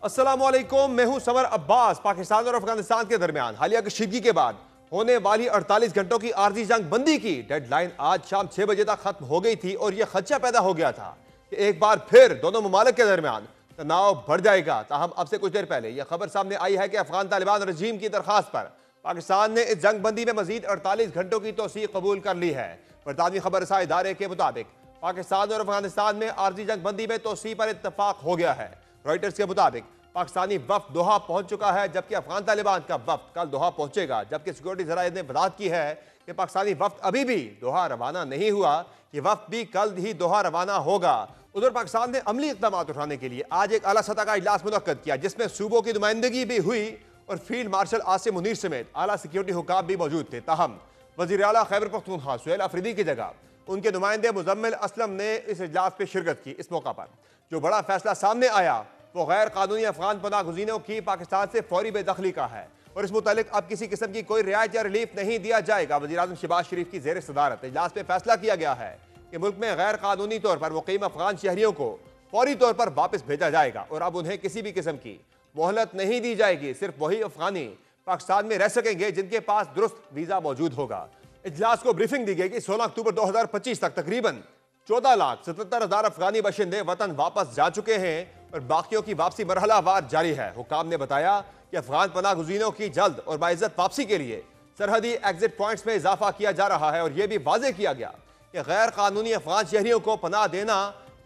अस्सलामुअलैकुम, मैं हूं समर अब्बास। पाकिस्तान और अफगानिस्तान के दरमियान हालिया कशीदगी के बाद होने वाली 48 घंटों की आर्जी जंग बंदी की डेडलाइन आज शाम 6 बजे तक खत्म हो गई थी और यह खदशा पैदा हो गया था कि एक बार फिर दोनों ममालिक के दरमियान तनाव बढ़ जाएगा। ताहम अब से कुछ देर पहले यह खबर सामने आई है कि अफगान तालिबान रजीम की दरखास्त पर पाकिस्तान ने इस जंग बंदी में मजीद 48 घंटों की तोसी कबूल कर ली है। बरतानवी खबर रसा इदारे के मुताबिक पाकिस्तान और अफगानिस्तान में आर्जी जंग बंदी में तोसी पर इत्तफाक हो गया है। रॉयटर्स के मुताबिक पाकिस्तानी वफ्द दोहा पहुंच चुका है, जबकि अफगान तालिबान का वफ्द कल दोहा पहुंचेगा। जबकि सिक्योरिटी जराये ने वजाहत की है कि पाकिस्तानी वफ्द अभी भी दोहा रवाना नहीं हुआ, ये वफ्द भी कल ही दोहा रवाना होगा। उधर पाकिस्तान ने अमली इक़दाम उठाने के लिए आज एक आला सतह का इजलास मुनक्कद किया, जिसमें सूबों की नुमाइंदगी भी हुई और फील्ड मार्शल आसिम मुनीर समेत आला सिक्योरिटी हुकाम भी मौजूद थे। ताहम वज़ीर आला खैबर पख्तूनख्वा सुहेल अफरीदी की जगह उनके नुमाइंदे मुजम्मिल असलम ने इस इजलास में शिरकत की। इस मौका पर जो बड़ा फैसला सामने आया वो गैर कानूनी अफगान पनाह गुज़ीरों की पाकिस्तान से फौरी बेदखली का है और इस मुतालिक अब किसी किस्म की कोई रियायत या रिलीफ नहीं दिया जाएगा। वज़ीर आज़म शहबाज शरीफ की ज़ेर सदारत इजलास में फैसला किया गया है कि मुल्क में गैर कानूनी तौर पर मुकीम अफगान शहरियों को फौरी तौर पर वापस भेजा जाएगा और अब उन्हें किसी भी किस्म की मोहलत नहीं दी जाएगी। सिर्फ वही अफगानी पाकिस्तान में रह सकेंगे जिनके पास दुरुस्त वीज़ा मौजूद होगा। इजलास को ब्रीफिंग दी गई कि 16 अक्टूबर 2025 तक तकरीबन 14,77,000 अफगानी बशिंदे वतन वापस जा चुके हैं और बाकियों की वापसी मरहलावार जारी है। हुकाम ने बताया कि अफगान पनाह गुज़ीरों की जल्द और बाइज्जत वापसी के लिए सरहदी एग्जिट पॉइंट्स में इजाफा किया जा रहा है और यह भी वाज़ेह किया गया कि गैर कानूनी अफगान शहरियों को पनाह देना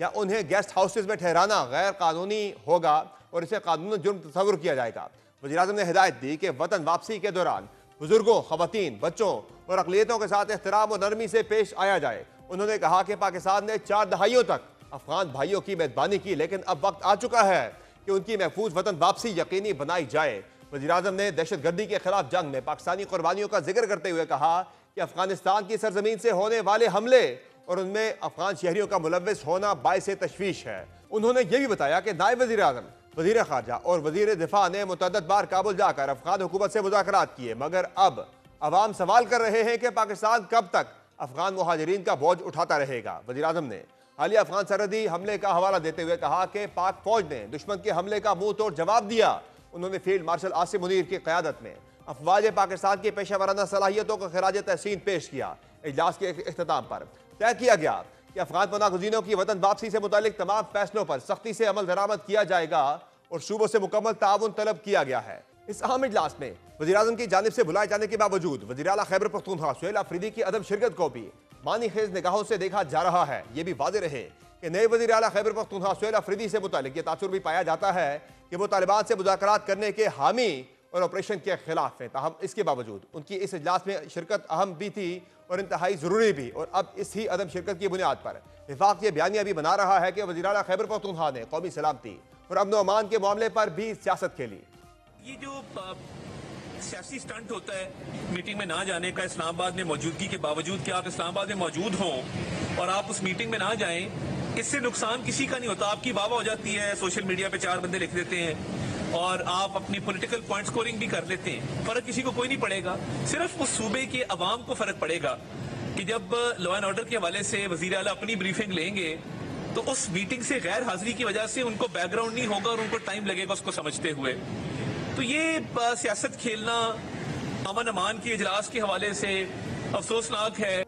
या उन्हें गेस्ट हाउसेज में ठहराना गैर कानूनी होगा और इसे कानूनी जुर्म तस्वुर किया जाएगा। वज़ीर आज़म ने हिदायत दी कि वतन वापसी के दौरान बुजुर्गों, खवातीन, बच्चों और अक़लियतों के साथ एहतराम और नरमी से पेश आया जाए। उन्होंने कहा कि पाकिस्तान ने 4 दहाइयों तक अफगान भाइयों की मेज़बानी की, लेकिन अब वक्त आ चुका है कि उनकी महफूज वतन वापसी यकीनी बनाई जाए। वज़ीर आज़म ने दहशत गर्दी के खिलाफ जंग में पाकिस्तानी कुर्बानियों का जिक्र करते हुए कहा कि अफगानिस्तान की सरजमीन से होने वाले हमले और उनमें अफगान शहरियों का मुलव्वस होना बाइस तशवीश है। उन्होंने यह भी बताया कि नायब वज़ीर आज़म, वज़ीर ख़ारजा और वज़ीर दिफा ने मुतअद्दिद बार काबुल जाकर अफगान हुकूमत से मुज़ाकरात किए, मगर अब अवाम सवाल कर रहे हैं कि पाकिस्तान कब तक अफगान मुहाजिरीन का बोझ उठाता रहेगा। वज़ीर आज़म ने हालिया अफगान सरहदी हमले का हवाला देते हुए कहा कि पाक फौज ने दुश्मन के हमले का मुंह तोड़ जवाब दिया। उन्होंने फील्ड मार्शल आसिम मुनीर की क़यादत में अफवाज पाकिस्तान की पेशा वराना सलाहियतों का खिराज तहसीन पेश किया। इजलास के इख्तिताम पर तय किया गया कि अफगान पनाह गुज़ीरों की वतन वापसी से मुतालिक तमाम फैसलों पर सख्ती से अमल दरामद किया जाएगा और सूबों से मुकम्मल ताउन तलब किया गया है। इस अहम इजलास में वज़ीर आज़म की जानिब से बुलाए जाने के बावजूद वज़ीर आला खैबर पख्तूनख्वा सुहेल अफरीदी की अदम शिरकत को भी मानी खेज निगाहों से देखा जा रहा है। यह भी वाज़ेह रहे कि नए वज़ीर आला खैबर पख्तूनख्वा सुहेल अफरीदी से मुतालिक यह तासुर भी पाया जाता है कि वो तालिबान से मुज़ाकरात करने के हामी और ऑपरेशन के खिलाफ हैं। ताहम इसके बावजूद उनकी इस इजलास में शिरकत अहम भी थी और इंतहाई ज़रूरी भी, और अब इसी अदम शिरकत की बुनियाद पर विफाक ये बयानिया भी बना रहा है कि वज़ीर आला खैबर पख्तूनख्वा ने कौमी सलामती और अमन अमान के मामले पर भी सियासत खेली। ये जो सियासी स्टंट होता है मीटिंग में ना जाने का इस्लामाबाद में मौजूदगी के बावजूद कि आप इस्लामाबाद में मौजूद हों और आप उस मीटिंग में ना जाएं, इससे नुकसान किसी का नहीं होता। आपकी वाह हो जाती है, सोशल मीडिया पे 4 बंदे लिख देते हैं और आप अपनी पॉलिटिकल पॉइंट स्कोरिंग भी कर लेते हैं। फर्क किसी को कोई नहीं पड़ेगा, सिर्फ उस सूबे के अवाम को फर्क पड़ेगा कि जब लॉ एंड ऑर्डर के हवाले से वज़ीर आला अपनी ब्रीफिंग लेंगे तो उस मीटिंग से गैर हाजिरी की वजह से उनको बैकग्राउंड नहीं होगा और उनको टाइम लगेगा उसको समझते हुए। तो ये सियासत खेलना अमन अमान के इजलास के हवाले से अफसोसनाक है।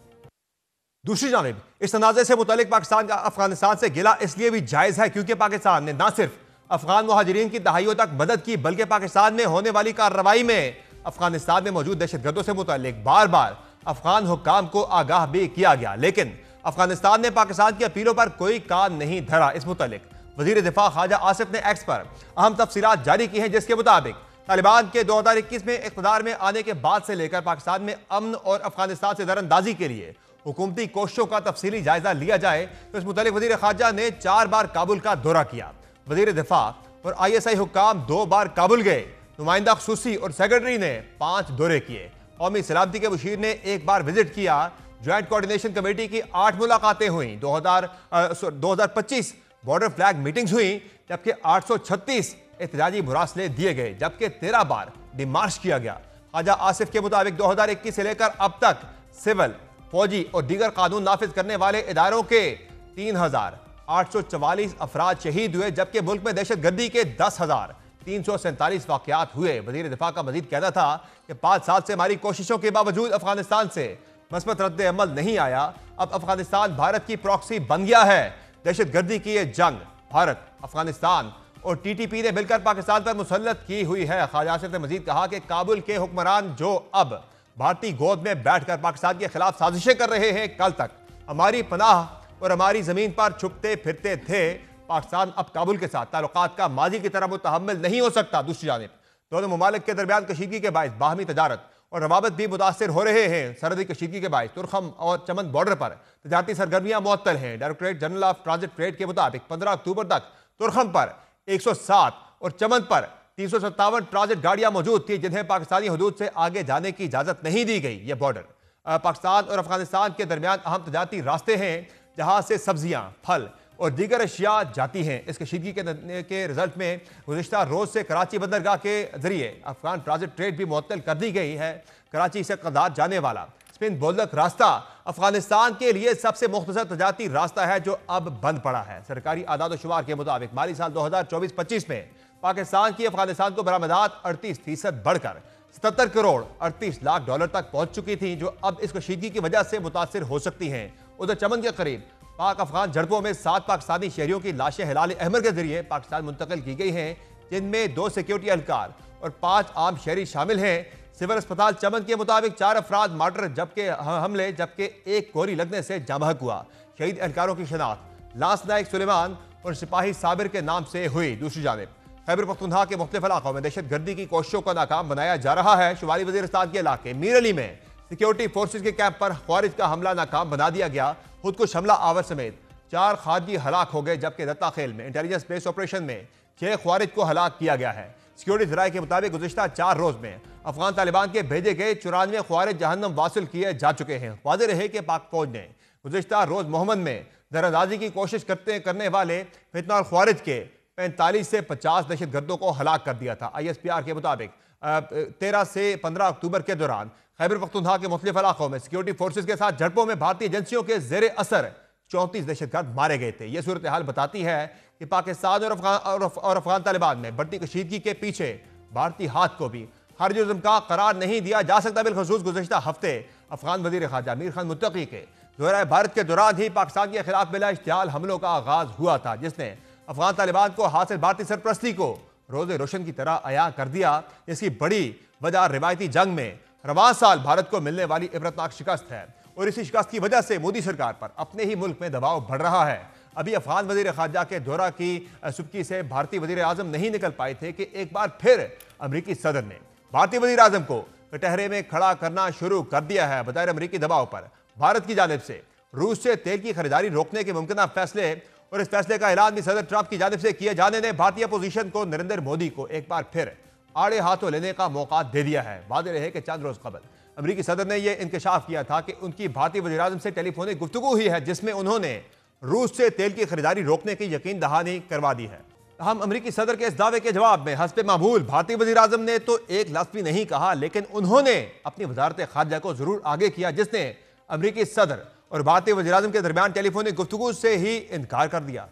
दूसरी जानिब इस तनाज़े से मुतालिक पाकिस्तान का अफगानिस्तान से गिला इसलिए भी जायज़ है क्योंकि पाकिस्तान ने न सिर्फ अफगान मुहाजिरीन की दहाइयों तक मदद की, बल्कि पाकिस्तान में होने वाली कार्रवाई में अफगानिस्तान में मौजूद दहशतगर्दों से मुतालिक बार बार अफगान हुक्काम को आगाह भी किया गया, लेकिन अफगानिस्तान ने पाकिस्तान की अपीलों पर कोई कान नहीं धरा। इस मुतालिक वज़ीर दिफा ख्वाजा आसिफ ने एक्स पर अहम तफसीलात जारी की हैं, जिसके मुताबिक तालिबान के 2021 में इक़्तिदार में आने के बाद से लेकर पाकिस्तान में अमन और अफगानिस्तान से दरअंदाजी के लिए हुकूमती कोशिशों का तफसीली जायजा लिया जाए तो इस मुतालिक वज़ीर ख़ारजा ने 4 बार काबुल का दौरा किया। वज़ीर दिफा और ISI हुक्काम 2 बार काबुल गए। नुमाइंदा ख़ुसूसी और सेक्रेटरी ने 5 दौरे किए। कौमी सलामती के मुशीर ने 1 बार विजिट किया। ज्वाइंट कोऑर्डिनेशन कमेटी की 8 मुलाकातें हुई। 2025 बॉर्डर फ्लैग मीटिंग्स हुई, जबकि 836 एहतजाजी मुरासले दिए गए, जबकि 13 बार डिमार्च किया गया। ख्वाजा आसिफ के मुताबिक 2021 से लेकर अब तक सिविल, फौजी और दीगर कानून नाफिज करने वाले इदारों के 3000 844 अफराद शहीद हुए, जबकि मुल्क में दहशतगर्दी के 10,347 वाकयात हुए। वजीर दिफा का मजीद कहना था कि 5 साल से हमारी कोशिशों के बावजूद अफगानिस्तान से मस्बत रद्द अमल नहीं आया। अब अफगानिस्तान भारत की प्रॉक्सी बन गया है। दहशतगर्दी की यह जंग भारत, अफगानिस्तान और टीटीपी ने मिलकर पाकिस्तान पर मुसल्लत की हुई है। ख्वाजा आसिफ ने मजीद कहा कि काबुल के हुक्मरान जो अब भारतीय गोद में बैठकर पाकिस्तान के खिलाफ साजिशें कर रहे हैं, कल तक हमारी पनाह और हमारी जमीन पर छुपते फिरते थे। पाकिस्तान अब काबुल के साथ ताल्लुकात का माजी की तरह मुतहम्मिल नहीं हो सकता। दूसरी जानिब दोनों ममालिक के दरमियान कशीदगी के बायस बाहमी तजारत और रवाबत भी मुतासर हो रहे हैं। सरहदी कशीदगी के बायस तुरखम और चमन बॉर्डर पर तजारती सरगर्मियां मुअत्तल हैं। Directorate general of transit trade के मुताबिक 15 अक्टूबर तक तुरखम पर 107 और चमन पर 357 ट्रांजिट गाड़ियां मौजूद थी, जिन्हें पाकिस्तानी हदूद से आगे जाने की इजाजत नहीं दी गई। यह बॉर्डर पाकिस्तान और अफगानिस्तान के दरमियान अहम तजारती रास्ते हैं, जहां से सब्जियां, फल और दीगर अशिया जाती हैं। इस कशीदगी के रिजल्ट में गुज़िश्ता रोज से कराची बंदरगाह के जरिए अफगान ट्रांजिट ट्रेड भी मुअत्तल कर दी गई है। कराची से कदार जाने वाला स्पिन बोलक रास्ता अफगानिस्तान के लिए सबसे मुख्तसर तजारती रास्ता है, जो अब बंद पड़ा है। सरकारी आदाद शुमार के मुताबिक माली साल 2024-25 में पाकिस्तान की अफगानिस्तान को बरामदात 38% बढ़कर 77 करोड़ 38 लाख डॉलर तक पहुंच चुकी थी, जो अब इस कशीदगी की वजह से मुतासिर हो सकती हैं। उधर चमन के करीब पाक अफगान झड़पों में 7 पाकिस्तानी शहरियों की लाशें हिलाल अहमर के जरिए पाकिस्तान मुंतकिल की गई हैं, जिनमें 2 सिक्योरिटी एहलकार और 5 आम शहरी शामिल हैं। सिविल अस्पताल चमन के मुताबिक 4 अफराद मार्टर जबकि 1 गोली लगने से जाँ बहक हुआ। शहीद एहलकारों की शनाख्त लांस नायक सुलेमान और सिपाही साबिर के नाम से हुई। दूसरी जानिब खैबर पख्तूनख्वा के मुख्तलिफ इलाकों में दहशतगर्दी की कोशिशों को नाकाम बनाया जा रहा है। शुमाली वजीरिस्तान के इलाके मीर अली में सिक्योरिटी फोर्सेज के कैंप पर ख्वारिज का हमला नाकाम बना दिया गया। खुदकुश हमला आवर समेत 4 खारजी हलाक हो गए, जबकि दत्ता खेल में इंटेलिजेंस बेस्ड ऑपरेशन में 6 ख्वारिज को हलाक किया गया है। सिक्योरिटी जराये के मुताबिक गुज़िश्ता 4 रोज में अफगान तालिबान के भेजे गए 94 ख्वारिज जहन्नम वासिल किए जा चुके हैं। वाज़ेह रहे कि पाक फौज ने गुज़िश्ता रोज मोहम्मद में दरअंदाजी की कोशिश करने वाले फितना ख्वारिज के 45 से 50 दहशतगर्दों को हलाक कर दिया था। ISPR के मुताबिक 13 से 15 अक्टूबर के दौरान खैबर पख्तूनख्वा के मुख्तलिफ इलाकों में सिक्योरिटी फोर्सेज के साथ झड़पों में भारतीय एजेंसियों के जेर असर 34 दहशतगर्द मारे गए थे। यह सूरत हाल बताती है कि पाकिस्तान और अफगान तालिबान में बढ़ती कशीदगी के पीछे भारतीय हाथ को भी हर जुर्म का करार नहीं दिया जा सकता। बिलखसूस गुज़िश्ता हफ्ते अफगान वज़ीर ख़ारजा मीर खान मुत्तकी के दौरा भारत के दौरान ही पाकिस्तान के खिलाफ बिला इश्तियाल हमलों का आगाज हुआ था, जिसने अफगान तालिबान को हासिल भारतीय सरपरस्ती को रोज़े रोशन की तरह अया कर दिया। इसकी बड़ी वजह रिवायती जंग में रवां साल भारत को मिलने वाली इबरतनाक शिकस्त है, और इसी शिकस्त की वजह से मोदी सरकार पर अपने ही मुल्क में दबाव बढ़ रहा है। अभी अफगान वज़ीर ख़ारजा के दौरा की सुबकी से भारतीय वज़ीर आज़म नहीं निकल पाए थे कि एक बार फिर अमरीकी सदर ने भारतीय वज़ीर आज़म को कटहरे में खड़ा करना शुरू कर दिया है। बगैर अमरीकी दबाव पर भारत की जानिब से रूस से तेल की खरीदारी रोकने के मुमकिन फैसले और इस फैसले का ऐलान भी सदर ट्रंप की जानिब से किए जाने ने भारतीय अपोजिशन को नरेंद्र मोदी को एक बार फिर आड़े हाथों लेने का मौका दे दिया है। वाज़ेह रहे कि चंद रोज कबल अमरीकी सदर ने यह इंकशाफ किया था कि उनकी भारतीय वज़ीर आज़म से टेलीफोनिक गुफ्तगू हुई है, जिसमें उन्होंने रूस से तेल की खरीदारी रोकने की यकीन दहानी करवा दी है। हम अमरीकी सदर के इस दावे के जवाब में हस्ब मामूल भारतीय वज़ीर आज़म ने तो एक लफ्ज़ भी नहीं कहा, लेकिन उन्होंने अपनी वजारत ख़ारजा को जरूर आगे किया, जिसने अमरीकी सदर और भारतीय वज़ीर आज़म के दरमियान टेलीफोनिक गुफ्तगू से ही इनकार कर दिया।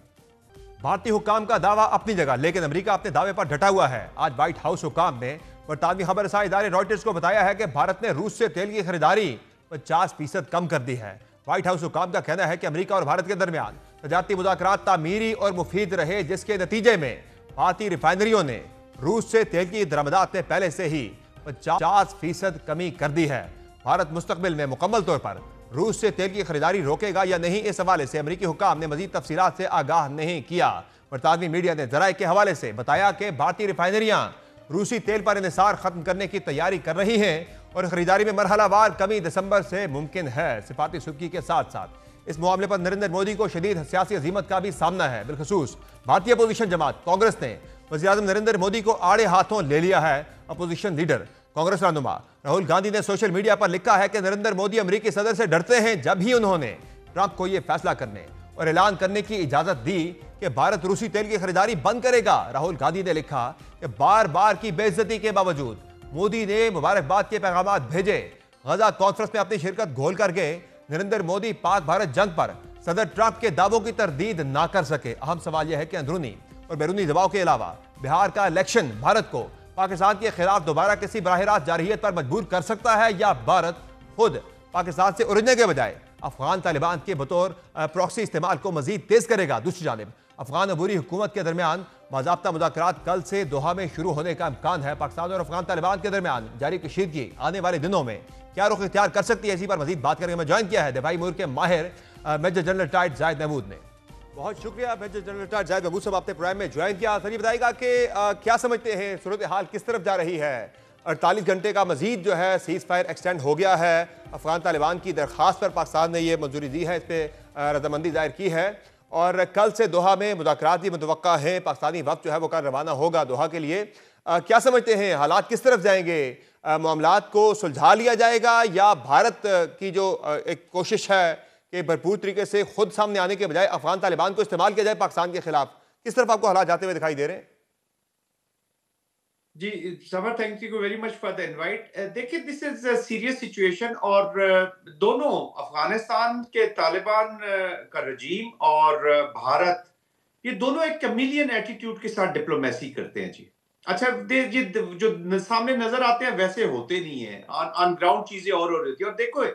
भारतीय हुक्काम का दावा अपनी जगह, लेकिन अमेरिका अपने दावे पर डटा हुआ है। आज व्हाइट हाउस हुक्काम ने बरतानवी खबर रसाई इदारे रॉयटर्स को बताया है कि भारत ने रूस से तेल की खरीदारी 50% कम कर दी है। व्हाइट हाउस हुक्काम का कहना है कि अमेरिका और भारत के दरमियान तजारती मुज़ाकरात तामीरी और मुफीद रहे, जिसके नतीजे में भारतीय रिफाइनरियों ने रूस से तेल की दरामदात में पहले से ही 50% कमी कर दी है। भारत मुस्तकबिल में मुकम्मल तौर पर रूस से तेल की खरीदारी रोकेगा या नहीं, इस हवाले से अमरीकी हुक्काम ने मजीद तफसीलात से आगाह नहीं किया। बरतानवी मीडिया ने जराये के हवाले से बताया कि भारतीय रिफाइनरियां रूसी तेल पर इन्हिसार खत्म करने की तैयारी कर रही हैं और खरीदारी में मरहलावार कमी दिसंबर से मुमकिन है। सिफाती सुबकी के साथ साथ इस मामले पर नरेंद्र मोदी को शदीद सियासी अजीमत का भी सामना है। बिलखसूस भारतीय अपोजिशन जमात कांग्रेस ने वज़ीर आज़म नरेंद्र मोदी को आड़े हाथों ले लिया है। अपोजिशन लीडर कांग्रेस रहनुमा राहुल गांधी ने सोशल मीडिया पर लिखा है कि नरेंद्र मोदी अमेरिकी सदर से डरते हैं, जब ही उन्होंने ट्रंप को यह फैसला करने और ऐलान करने की इजाजत दी कि भारत रूसी तेल की खरीदारी बंद करेगा। राहुल गांधी ने लिखा कि बार बार की बेइज्जती के बावजूद मोदी ने मुबारकबाद के पैगाम भेजे। गजा कॉन्फ्रेंस में अपनी शिरकत घोल कर गए। नरेंद्र मोदी पाक भारत जंग पर सदर ट्रंप के दावों की तरदीद ना कर सके। अहम सवाल यह है कि अंदरूनी और बैरूनी दबाव के अलावा बिहार का इलेक्शन भारत को पाकिस्तान के खिलाफ दोबारा किसी बराह रास्त जारहियत पर मजबूर कर सकता है, या भारत खुद पाकिस्तान से उलझने के बजाय अफगान तालिबान के बतौर प्रॉक्सी इस्तेमाल को मजीद तेज करेगा। दूसरी जानिब अफगान अबूरी हुकूमत के दरमियान बाज़ाब्ता मुज़ाकरात कल से दोहा में शुरू होने का इम्कान है। पाकिस्तान और अफगान तालिबान के दरमियान जारी कशीदगी आने वाले दिनों में क्या रुख इख्तियार कर सकती है, इसी पर मजीद बात करके मैं ज्वाइन किया है दिफाई उमूर के माहिर major general retired Zahid Mahmood ने। बहुत शुक्रिया major general retired Zahid Mahmood साहब, आपने प्रोग्राम में ज्वाइन किया। सर ये बताइएगा कि क्या समझते हैं सूरत हाल किस तरफ जा रही है? 48 घंटे का मजीद जो है सीज फायर एक्सटेंड हो गया है। अफगान तालिबान की दरख्वास्त पर पाकिस्तान ने यह मंजूरी दी है, इस पर रजामंदी जाहिर की है और कल से दोहा में मुज़ाकरात भी मुतवक्का है। पाकिस्तानी वक्त जो है वो कल रवाना होगा दोहा के लिए। क्या समझते हैं हालात किस तरफ जाएंगे? मामलात को सुलझा लिया जाएगा या भारत की जो एक कोशिश है कि भरपूर तरीके से खुद सामने आने के बजाय अफगान तालिबान को इस्तेमाल किया जाए पाकिस्तान के खिलाफ, किस तरफ आपको हालात जाते हुए दिखाई दे रहे हैं? जी Samar, thank you very much for the invite. देखिए, this is a serious situation और दोनों अफगानिस्तान के तालिबान का रजीम और भारत, ये दोनों एक कैमिलियन एटीट्यूड के साथ डिप्लोमेसी करते हैं जी। अच्छा, ये जो सामने नजर आते हैं वैसे होते नहीं है, ऑन ग्राउंड चीजें और हो रही थी। और देखो,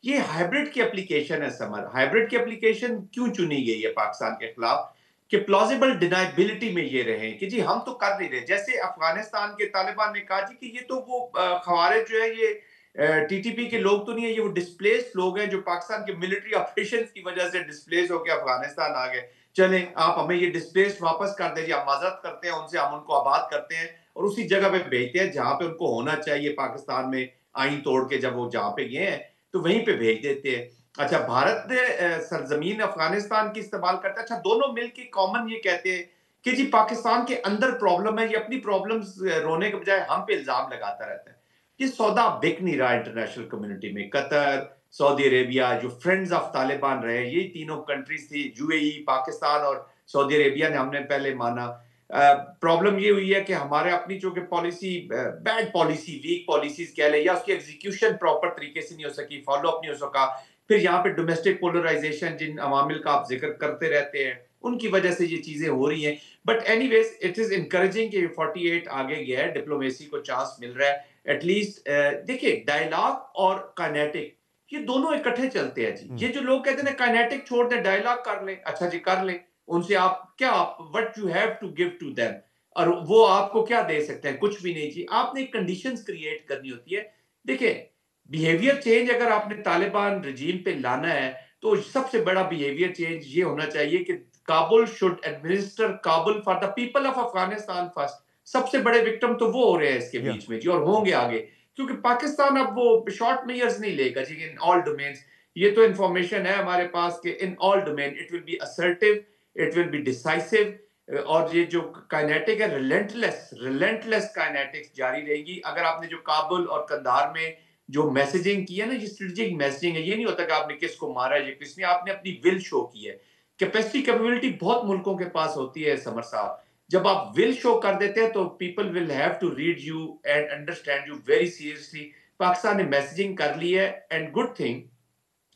ये हाइब्रिड की एप्लीकेशन है समर। हाइब्रिड की एप्लीकेशन क्यों चुनी गई है पाकिस्तान के खिलाफ? कि प्लॉजिबल डिनाइबिलिटी में ये रहे कि जी हम तो कर नहीं रहे। जैसे अफगानिस्तान के तालिबान ने कहा जी कि ये तो वो खवारिज जो है, ये टीटीपी के लोग तो नहीं है, ये वो डिस्प्लेस्ड लोग हैं जो पाकिस्तान के मिलिट्री ऑपरेशंस की वजह से डिस्प्लेस होकर अफगानिस्तान आ गए। चलें, आप हमें ये डिस्प्लेस्ड वापस कर दीजिए, हम मदद करते हैं उनसे, हम उनको आबाद करते हैं और उसी जगह पे भेजते हैं जहां पे उनको होना चाहिए। पाकिस्तान में आईन तोड़ के जब वो जहां पे गए हैं तो वहीं पे भेज देते हैं। अच्छा, भारत ने सरजमीन अफगानिस्तान की इस्तेमाल करता है। अच्छा, दोनों मिलकर कॉमन ये कहते हैं कि जी पाकिस्तान के अंदर प्रॉब्लम है, ये अपनी प्रॉब्लम्स रोने के बजाय हम पे इल्जाम लगाता रहता है। ये सौदा बिक नहीं रहा इंटरनेशनल कम्युनिटी में। कतर, सऊदी अरेबिया जो फ्रेंड्स ऑफ तालिबान रहे, ये तीनों कंट्रीज थी, यूएई, पाकिस्तान और सऊदी अरेबिया ने हमने पहले माना। प्रॉब्लम ये हुई है कि हमारे अपनी जो कि policy, bad policy, weak policies कह ले, या उसकी एग्जीक्यूशन प्रॉपर तरीके से नहीं हो सकी, फॉलो अप नहीं हो सका। फिर यहाँ पे डोमेस्टिक पोलराइजेशन, जिन अवामिल का आप जिक्र करते रहते हैं, उनकी वजह से ये चीजें हो रही हैं। But anyways, it is encouraging कि 48 आगे गया है, डिप्लोमेसी को चांस मिल रहा है एटलीस्ट। देखिए, डायलॉग और काइनेटिक ये दोनों इकट्ठे चलते हैं जी। ये जो लोग कहते हैं काइनेटिक छोड़ दें, डायलॉग कर लें, अच्छा जी कर लें, उनसे आप क्या, what you have to give to them, और वो आपको क्या दे सकते हैं? कुछ भी नहीं जी। आपने कंडीशंस क्रिएट करनी होती है। देखिए, बिहेवियर चेंज अगर आपने तालिबान रजीम पे लाना है तो सबसे बड़ा बिहेवियर चेंज ये होना चाहिए कि Kabul should administer Kabul for the people of Afghanistan first. सबसे बड़े विक्टिम तो वो हो रहे हैं इसके बीच में जी, और होंगे आगे, क्योंकि पाकिस्तान अब वो शॉर्ट मेजर्स नहीं लेगा जी इन ऑल डोमेन्स। ये तो इंफॉर्मेशन है हमारे पास कि in all domain it will be assertive, it will be decisive, और ये जो काइनेटिक है, रिलेंटलेस काइनेटिक्स जारी रहेगी। अगर आपने जो काबुल और कंधार में जो मैसेजिंग की है ना, ये स्ट्रेटेजिक मैसेजिंग है। ये नहीं होता कि आपने किसको मारा है, ये किसने, आपने अपनी विल शो की है। कैपेसिटी कैपेबिलिटी बहुत मुल्कों के पास होती है समर साहब। जब आप विल शो कर देते हैं तो people will have to read you and understand you very seriously. Pakistan ने मैसेजिंग कर ली है, एंड गुड थिंग,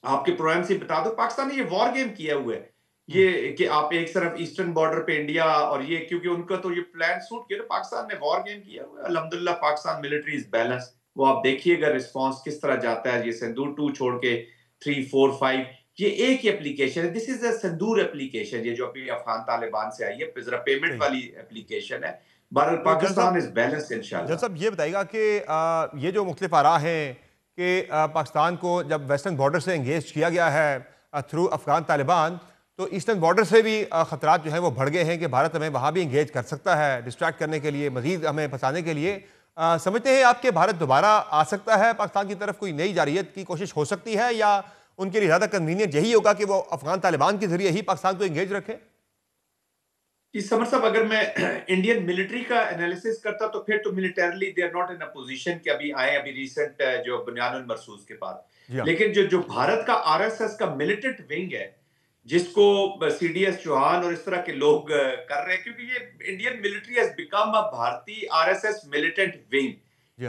आपके प्रोग्राम से बता दो, पाकिस्तान ने ये वॉर गेम किया हुआ है। ये कि आप एक तरफ ईस्टर्न बॉर्डर पे इंडिया, और ये क्योंकि उनका तो ये प्लान सूट किया, तो पाकिस्तान ने वॉर गेम किया हुआ है। अल्हम्दुलिल्लाह पाकिस्तान मिलिट्री इज बैलेंस। वो आप देखिएगा रिस्पांस किस तरह जाता है। ये सिंदूर 2 छोड़ के 3, 4, 5, ये एक ही एप्लीकेशन है। This is a Sindoor application, ये जो अभी अफगान तालिबान से आई है, जरा पेमेंट वाली एप्लीकेशन है। बहरहाल पाकिस्तान इज बैलेंस इंशाल्लाह। जब ये बताइएगा कि ये जो मुख्तलिफ आरा हैं कि पाकिस्तान को जब वेस्टर्न बॉर्डर से इंगेज किया गया है थ्रू अफगान तालिबान, तो ईस्टर्न बॉर्डर से भी ख़तरात जो हैं वो बढ़ गए हैं कि भारत हमें वहाँ भी इंगेज कर सकता है डिस्ट्रैक्ट करने के लिए, मज़ीद हमें फंसाने के लिए। समझते हैं आप कि भारत दोबारा आ सकता है पाकिस्तान की तरफ, कोई नई जारहियत की कोशिश हो सकती है, या उनके लिए ज़्यादा कन्वीनियंट यही होगा कि वो अफगान तालिबान के जरिए ही पाकिस्तान को इंगेज रखें? समर साहब, अगर मैं इंडियन मिलिट्री का एनालिसिस करता तो फिर तो militarily they are not in a position कि अभी आए, अभी रिसेंट जो बुनियानुल मरसूस के बाद। लेकिन जो जो भारत का आरएसएस का मिलिटेंट विंग है, जिसको सीडीएस चौहान और इस तरह के लोग कर रहे हैं, क्योंकि ये Indian military has become a भारतीय आरएसएस मिलिटेंट विंग।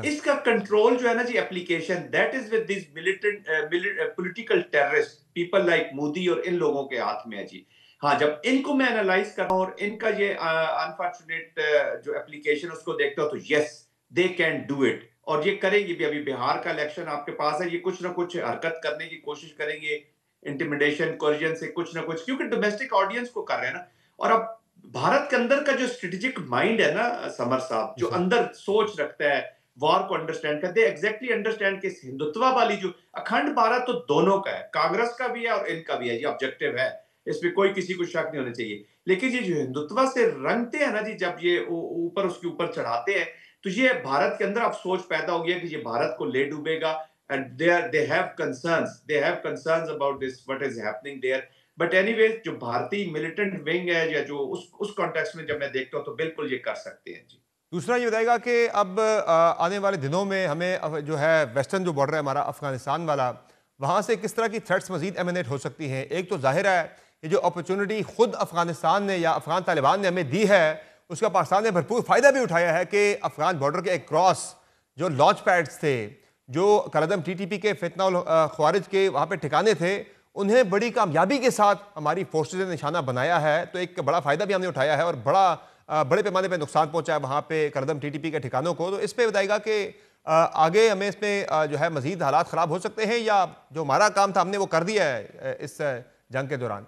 इसका कंट्रोल जो है ना जी, application that is with this militant political terrorist people like Modi और इन लोगों के हाथ में है जी। हाँ, जब इनको मैं एनालाइज करता हूँ और इनका ये अनफॉर्चुनेट जो एप्लीकेशन उसको देखता हूँ, तो yes they can do it, और ये करेंगे भी। अभी बिहार का इलेक्शन आपके पास है, ये कुछ ना कुछ हरकत करने की कोशिश करेंगे, इंटिमिडेशन कोरिजन से कुछ ना कुछ, क्योंकि डोमेस्टिक ऑडियंस को कर रहे हैं ना। और अब भारत के अंदर का जो स्ट्रेटेजिक माइंड है ना समर साहब, जी जो सर। अंदर सोच रखता है, वार को अंडरस्टैंड करते हैं, एग्जैक्टली अंडरस्टैंड कि हिंदुत्व वाली जो अखंड भारत तो दोनों का है, कांग्रेस का भी है और इनका भी है, ये ऑब्जेक्टिव है, इसमें कोई किसी को शक नहीं होना चाहिए। लेकिन ये जो हिंदुत्व से रंगते हैं ना जी, जब ये ऊपर उसके ऊपर चढ़ाते हैं, तो ये भारत के अंदर अब सोच पैदा हो गया कि ये भारत को ले डूबेगा। And they have concerns about this what is happening there. But anyways, जो भारतीय मिलिटेंट विंग है या जो उस कॉन्टेक्स्ट में जब मैं देखता हूँ, तो बिल्कुल ये कर सकते हैं जी। दूसरा ये बताएगा कि अब आने वाले दिनों में हमें जो है वेस्टर्न जो बॉर्डर है हमारा अफगानिस्तान वाला, वहाँ से किस तरह की थ्रेट्स मजीद एमिनेट हो सकती हैं। एक तो जाहिर है ये जो अपॉर्चुनिटी खुद अफगानिस्तान ने या अफगान तालिबान ने हमें दी है, उसका पाकिस्तान ने भरपूर फ़ायदा भी उठाया है कि अफगान बॉर्डर के एक क्रॉस जो लॉन्च पैड्स थे, जो कलदम TTP के फितना उल ख्वारिज के वहाँ पे ठिकाने थे, उन्हें बड़ी कामयाबी के साथ हमारी फोर्सेज ने निशाना बनाया है। तो एक बड़ा फ़ायदा भी हमने उठाया है और बड़े पैमाने पे नुकसान पहुंचा है वहाँ पे करदम TTP के ठिकानों को। तो इस पे बताएगा कि आगे हमें इसमें जो है मजीद हालात ख़राब हो सकते हैं, या जो हमारा काम था हमने वो कर दिया है इस जंग के दौरान।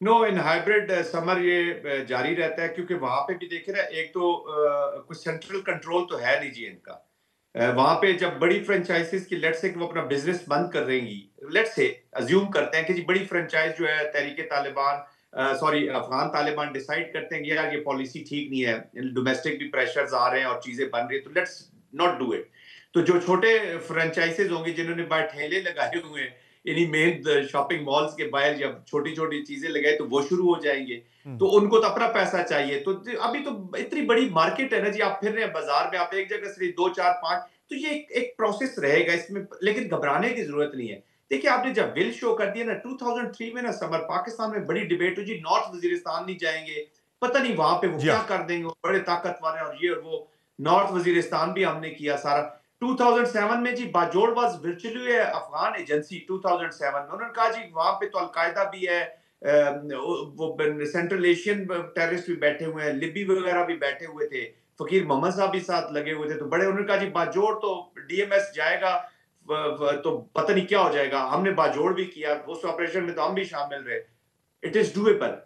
नो, इन हाइब्रिड समर ये जारी रहता है, क्योंकि वहां पे भी देखे ना, एक तो कुछ सेंट्रल कंट्रोल तो है नहीं जी इनका। वहां पे जब बड़ी फ्रेंचाइजीज की, लेट्स से कि वो अपना बिजनेस बंद कर देंगी, लेट्स से अज्यूम करते हैं कि जी बड़ी फ्रेंचाइज जो है तहरीके तालिबान, सॉरी अफगान तालिबान डिसाइड करते हैं कि यार ये पॉलिसी ठीक नहीं है, डोमेस्टिक भी प्रेशर्स आ रहे हैं और चीजें बन रही है, तो लेट्स नॉट डू इट। तो जो छोटे फ्रेंचाइजीज होंगे जिन्होंने बाहर ठेले लगाए हुए हैं इन्हीं मेन शॉपिंग मॉल्स के बाहर, जब छोटी छोटी चीजें लगाए तो वो शुरू हो जाएंगे। तो उनको तो अपना पैसा चाहिए। तो अभी तो इतनी बड़ी मार्केट है ना जी, आप फिर रहे हैं बाजार में, आप एक जगह से दो चार पांच, तो ये एक प्रोसेस रहेगा इसमें, लेकिन घबराने की जरूरत नहीं है। देखिए, आपने जब विल शो कर दिया ना 2003 में ना समर, पाकिस्तान में बड़ी डिबेट हुई जी, नॉर्थ वजीरिस्तान नहीं जाएंगे, पता नहीं वहां पे वो जी क्या हाँ। कर देंगे, वो बड़े ताकतवर है और ये और वो। नॉर्थ वजीरिस्तान भी हमने किया सारा। 2007 में जी Bajaur was virtually Afghan agency 2007 में, उन्होंने कहा जी वहां पे तो अलकायदा भी है, वो सेंट्रल एशियन टेररिस्ट भी बैठे हुए हैं, लिबी वगैरह भी बैठे हुए थे, फकीर मोहम्मद साहब भी साथ लगे हुए थे। तो बड़े उन्होंने कहा जी बाजोड़ तो DMS जाएगा, तो पता नहीं क्या हो जाएगा। हमने बाजोड़ भी किया, उस ऑपरेशन में तो हम भी शामिल रहे। It is doable.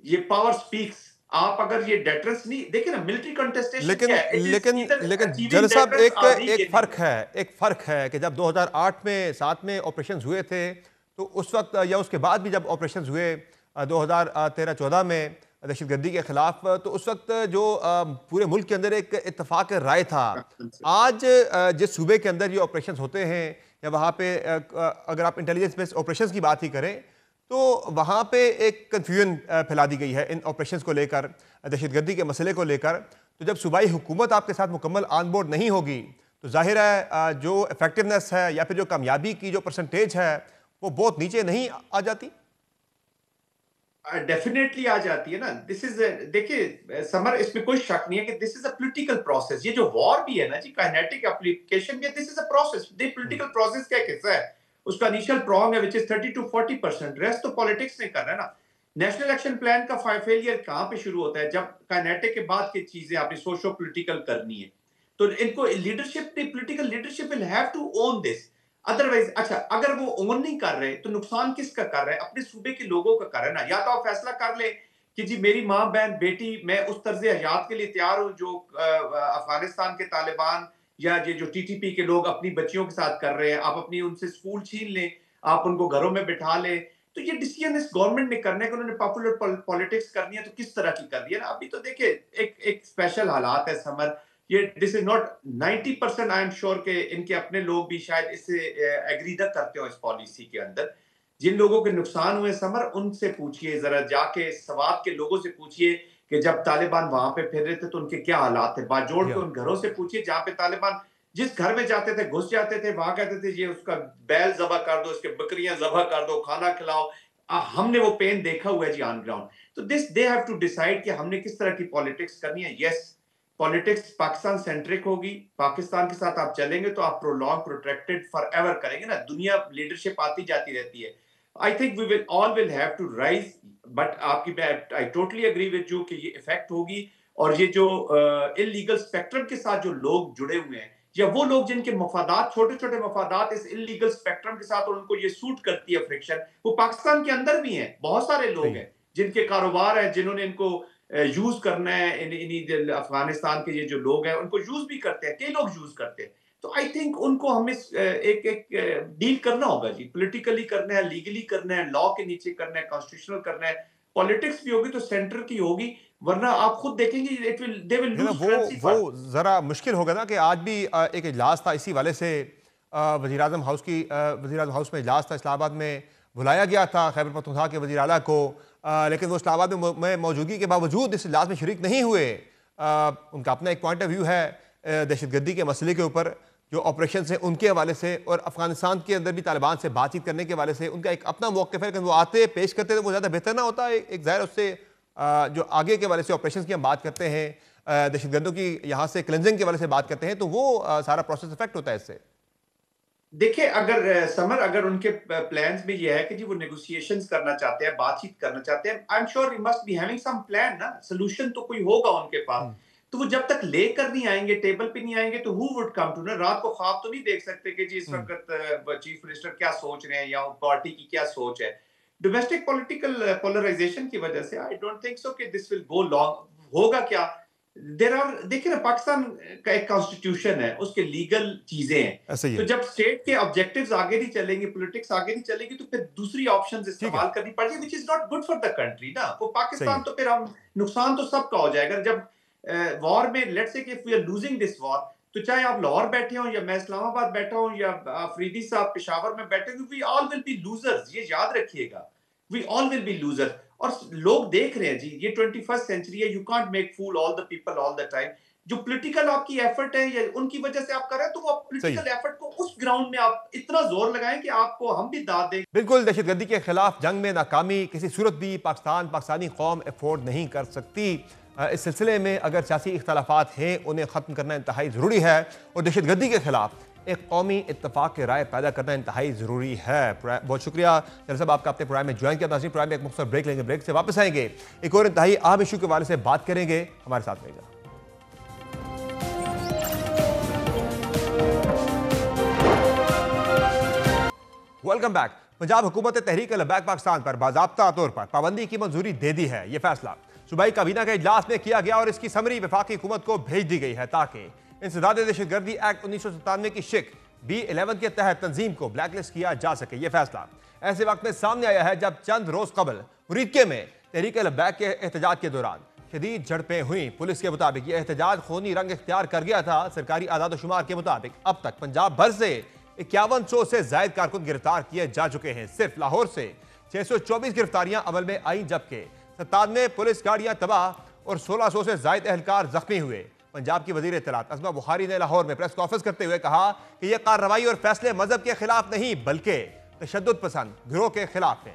ये पावर स्पीक्स। आप अगर ये डेटरेंस नहीं देखे ना, मिलिट्री कंटेस्टेशन क्या लेकिन है, इट इज लेकिन ईदर लेकिन अचीविंग जल साहब, डेटरेंस एक और एक रीगेनिंग फर्क इट। है, एक फर्क है कि जब 2008 में 7 में ऑपरेशन हुए थे, तो उस वक्त या उसके बाद भी जब ऑपरेशन हुए 2013-14 में दहशतगर्दी के खिलाफ, तो उस वक्त जो पूरे मुल्क के अंदर एक इत्तेफाक राय था। आज जिस सूबे के अंदर ये ऑपरेशन होते हैं, या वहाँ पे अगर आप इंटेलिजेंस बेस्ड ऑपरेशन की बात ही करें, तो वहाँ पे एक कन्फ्यूजन फैला दी गई है इन ऑपरेशंस को लेकर, दहशतगर्दी के मसले को लेकर। तो जब सूबाई हुकूमत आपके साथ मुकम्मल ऑन बोर्ड नहीं होगी, तो जाहिर है जो इफेक्टिवनेस है या फिर जो कामयाबी की जो परसेंटेज है, वो बहुत नीचे नहीं आ जाती। डेफिनेटली आ जाती है ना। दिस इज, देखिए समर, इसमें कोई शक नहीं है कि this is a political process. ये जो वॉर भी है ना जी, काइनेटिक एप्लीकेशन भी, this is a process. They political process का एक हिस्सा है। उसका इनिशियल प्रॉन्ग है विच इज 30 to 40%, रेस्ट तो पॉलिटिक्स नहीं कर रहा है ना। नेशनल एक्शन प्लान का फेलियर कहां पे शुरू होता है, जब काइनेटिक के बाद की चीजें आपने सोशो पॉलिटिकल करनी है। तो इनको लीडरशिप ने, political leadership will have to own this. Otherwise, अच्छा अगर वो ओन नहीं कर रहे तो नुकसान किसका कर रहे हैं? अपने सूबे के लोगों का कर रहे हैं ना। या तो आप फैसला कर ले कि जी मेरी माँ बहन बेटी, मैं उस तर्ज हयात के लिए तैयार हूं जो अफगानिस्तान के तालिबान या ये जो TTP के लोग अपनी बच्चियों के साथ कर रहे हैं, आप अपनी उनसे स्कूल छीन लें, आप उनको घरों में बिठा लें। तो ये डिसीजन इस गवर्नमेंट ने करने का, उन्होंने पॉपुलर पॉलिटिक्स करनी है तो किस तरह की कर दी है ना। अभी तो देखिए एक एक स्पेशल हालात है समर। ये this is not 90%, I am sure के इनके अपने लोग भी शायद इससे एग्री ना करते हो इस पॉलिसी के अंदर। जिन लोगों के नुकसान हुए समर, उनसे पूछिए जरा जाके, सवात के लोगों से पूछिए कि जब तालिबान वहां पे फिर रहे थे तो उनके क्या हालात थे। बाजोड़ के या उन घरों से पूछिए जहां पे तालिबान जिस घर में जाते थे, घुस जाते थे, वहां कहते थे ये उसका बैल जबा कर दो, इसके बकरियां जबा कर दो, खाना खिलाओ। हमने वो पेन देखा हुआ है जी ऑन ग्राउंड। तो this they have to decide कि हमने किस तरह की पॉलिटिक्स करनी है। यस, पॉलिटिक्स पाकिस्तान सेंट्रिक होगी। पाकिस्तान के साथ आप चलेंगे तो आप प्रोलॉन्ग प्रोटेक्टेड फॉर एवर करेंगे ना। दुनिया लीडरशिप आती जाती रहती है। I think we will all will have to rise, but आपकी I totally agree with you कि ये इफेक्ट होगी। और ये जो इलीगल स्पेक्ट्रम के साथ जो लोग जुड़े हुए हैं, या वो लोग जिनके मफादात, छोटे छोटे मफादात इस इलीगल स्पेक्ट्रम के साथ, और उनको ये सूट करती है फ्रिक्शन, वो पाकिस्तान के अंदर भी हैं। बहुत सारे लोग सही। हैं जिनके कारोबार है, जिन्होंने इनको यूज करना है। इन्हीं अफगानिस्तान के ये जो लोग हैं उनको यूज भी करते हैं, कई लोग यूज करते हैं। तो आई थिंक उनको हमें एक एक डील करना होगा जी, पॉलिटिकली करना है, लीगली करना है, लॉ के नीचे करना है, कॉन्स्टिट्यूशनल करना है। पॉलिटिक्स भी होगी तो सेंटर की होगी, वरना आप खुद देखेंगे इट विल दे विल लेकिन लूज फ्रेंसी। वो जरा मुश्किल होगा ना कि आज भी एक इजलास था इसी वाले से, वजीर आजम हाउस की वजीर आजम हाउस में इजलास था, इस्लामाबाद में बुलाया गया था खैबर पख्तूनख्वा के वजीर आला को, लेकिन वो इस्लामाबाद में मौजूदगी के बावजूद इस इजलास में शरीक नहीं हुए। उनका अपना एक पॉइंट ऑफ व्यू है दहशतगर्दी के मसले के ऊपर, जो ऑपरेशन है उनके हवाले से, और अफगानिस्तान के अंदर भी तालिबान से बातचीत करने के हवाले से उनका एक अपना मौक़िफ़ है। लेकिन वो आते पेश करते तो वो ज़्यादा बेहतर ना होता। एक ज़ाहिर उससे जो आगे के वाले से ऑपरेशन की हम बात करते हैं, दहशतगर्दों की यहाँ से क्लेंजिंग के वाले से बात करते हैं, तो वो सारा प्रोसेस इफेक्ट होता है इससे। देखिए, अगर समर, अगर उनके प्लान्स में ये है कि जी वो नेगोशिएशंस करना चाहते हैं, बातचीत करना चाहते हैं, I am sure he must be having some plan ना, सॉल्यूशन तो कोई होगा उनके पास। तो वो जब तक लेकर नहीं आएंगे, टेबल पे नहीं आएंगे, तो हु वुड कम टू ना, रात को ख्वाब तो नहीं देख सकते कि जी इस वक्त चीफ मिनिस्टर क्या सोच रहे हैं या पार्टी की क्या सोच है। डोमेस्टिक पॉलिटिकल पोलराइजेशन की वजह से आई डोंट थिंक सो कि दिस विल गो लॉन्ग। होगा क्या, देर आर, देखिए ना, पाकिस्तान का एक कॉन्स्टिट्यूशन है, उसके लीगल चीजें हैं। ऐसे ही तो है। जब स्टेट के ऑब्जेक्टिव्स आगे नहीं चलेंगे, पॉलिटिक्स आगे नहीं चलेगी, तो फिर दूसरी ऑप्शंस ठीक है। इस्तेमाल करनी पड़ेगी, which is not good for the country ना। वो सही पाकिस्तान है। तो फिर हम, नुकसान तो सबका हो जाएगा। जब वॉर में, let's say if we are losing this war, तो चाहे आप लाहौर बैठे हो या मैं इस्लामाबाद बैठा हूं या अफरीदी साहब पेशावर में बैठे हो, we all will be losers, ये याद रखिएगा। We all will be losers. और लोग देख रहे हैं जी, ये 21st सेंचुरी है, you can't make fool all the people all the time. जो पॉलिटिकल आपकी एफर्ट है, या उनकी वजह से आप कर रहे हैं, तो वो सही है। पॉलिटिकल एफर्ट को उस ग्राउंड में आप इतना जोर लगाएं कि आपको हम भी दाद दें। बिल्कुल, दहशतगर्दी के खिलाफ जंग में नाकामी किसी सूरत भी पाकिस्तानी कौम अफोर्ड नहीं कर सकती। इस सिलसिले में अगर सियासी इख्तलाफात हैं, उन्हें ख़त्म करना इंतहाई ज़रूरी है, और दहशतगर्दी के खिलाफ एक कौमी इत्तफाक की राय पैदा करना इंतहाई ज़रूरी है। बहुत शुक्रिया जल साहब, आपका अपने प्रोग्राम में ज्वाइन किया। नाज़रीन, प्रोग्राम में एक मुख्तसर ब्रेक लेंगे, ब्रेक से वापस आएंगे, एक और इंतहाई अहम इशू के हवाले से बात करेंगे। हमारे साथ रहेगा। Welcome back. पंजाब हुकूमत ने तहरीक लबैक पाकिस्तान पर बाज़ाब्ता तौर पर पाबंदी की मंजूरी दे दी है। यह फैसला सूबाई काबीना के इजलास में किया गया और इसकी समरी वफाकी हुकूमत को भेज दी गई है ताकि इंसदाद दहशतगर्दी एक्ट 1997 की शिक B11 के तहत तंजीम को ब्लैकलिस्ट किया जा सके। यह फैसला ऐसे वक्त में सामने आया है जब चंद रोज कबल मुरीदके में तहरीक लबैक के एहतजाज के दौरान शदीद झड़पें हुई। पुलिस के मुताबिक यह एहतजाज खूनी रंग इख्तियार कर गया था। सरकारी आदाद शुमार के मुताबिक अब तक पंजाब भर से 5100 से जायद कारकुन गिरफ्तार किए जा चुके हैं। सिर्फ लाहौर से 624 गिरफ्तारियां अमल में आई, जबकि 97 पुलिस गाड़ियां तबाह और 1600 से जायद एहलकार जख्मी हुए। पंजाब की वजीर इत्तलात अज़मा बुखारी ने लाहौर में प्रेस कॉन्फ्रेंस करते हुए कहा कि यह कार्रवाई और फैसले मजहब के खिलाफ नहीं बल्कि तशद्दुद पसंद गिरोह के खिलाफ है।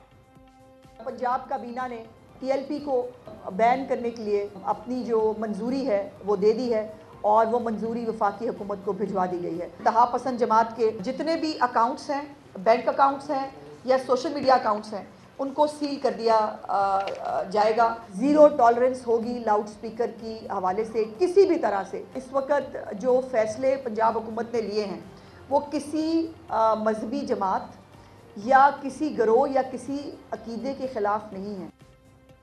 पंजाब काबीना ने TLP को बैन करने के लिए अपनी जो मंजूरी है वो दे दी है, और वो मंजूरी वफाकी हुकूमत को भिजवा दी गई है। तहा पसंद जमात के जितने भी अकाउंट्स हैं, बैंक अकाउंट्स हैं या सोशल मीडिया अकाउंट्स हैं, उनको सील कर दिया जाएगा। ज़ीरो टॉलरेंस होगी लाउड स्पीकर की हवाले से किसी भी तरह से। इस वक्त जो फैसले पंजाब हुकूमत ने लिए हैं वो किसी मजहबी जमात या किसी गिरोह या किसी अकीदे के खिलाफ नहीं है।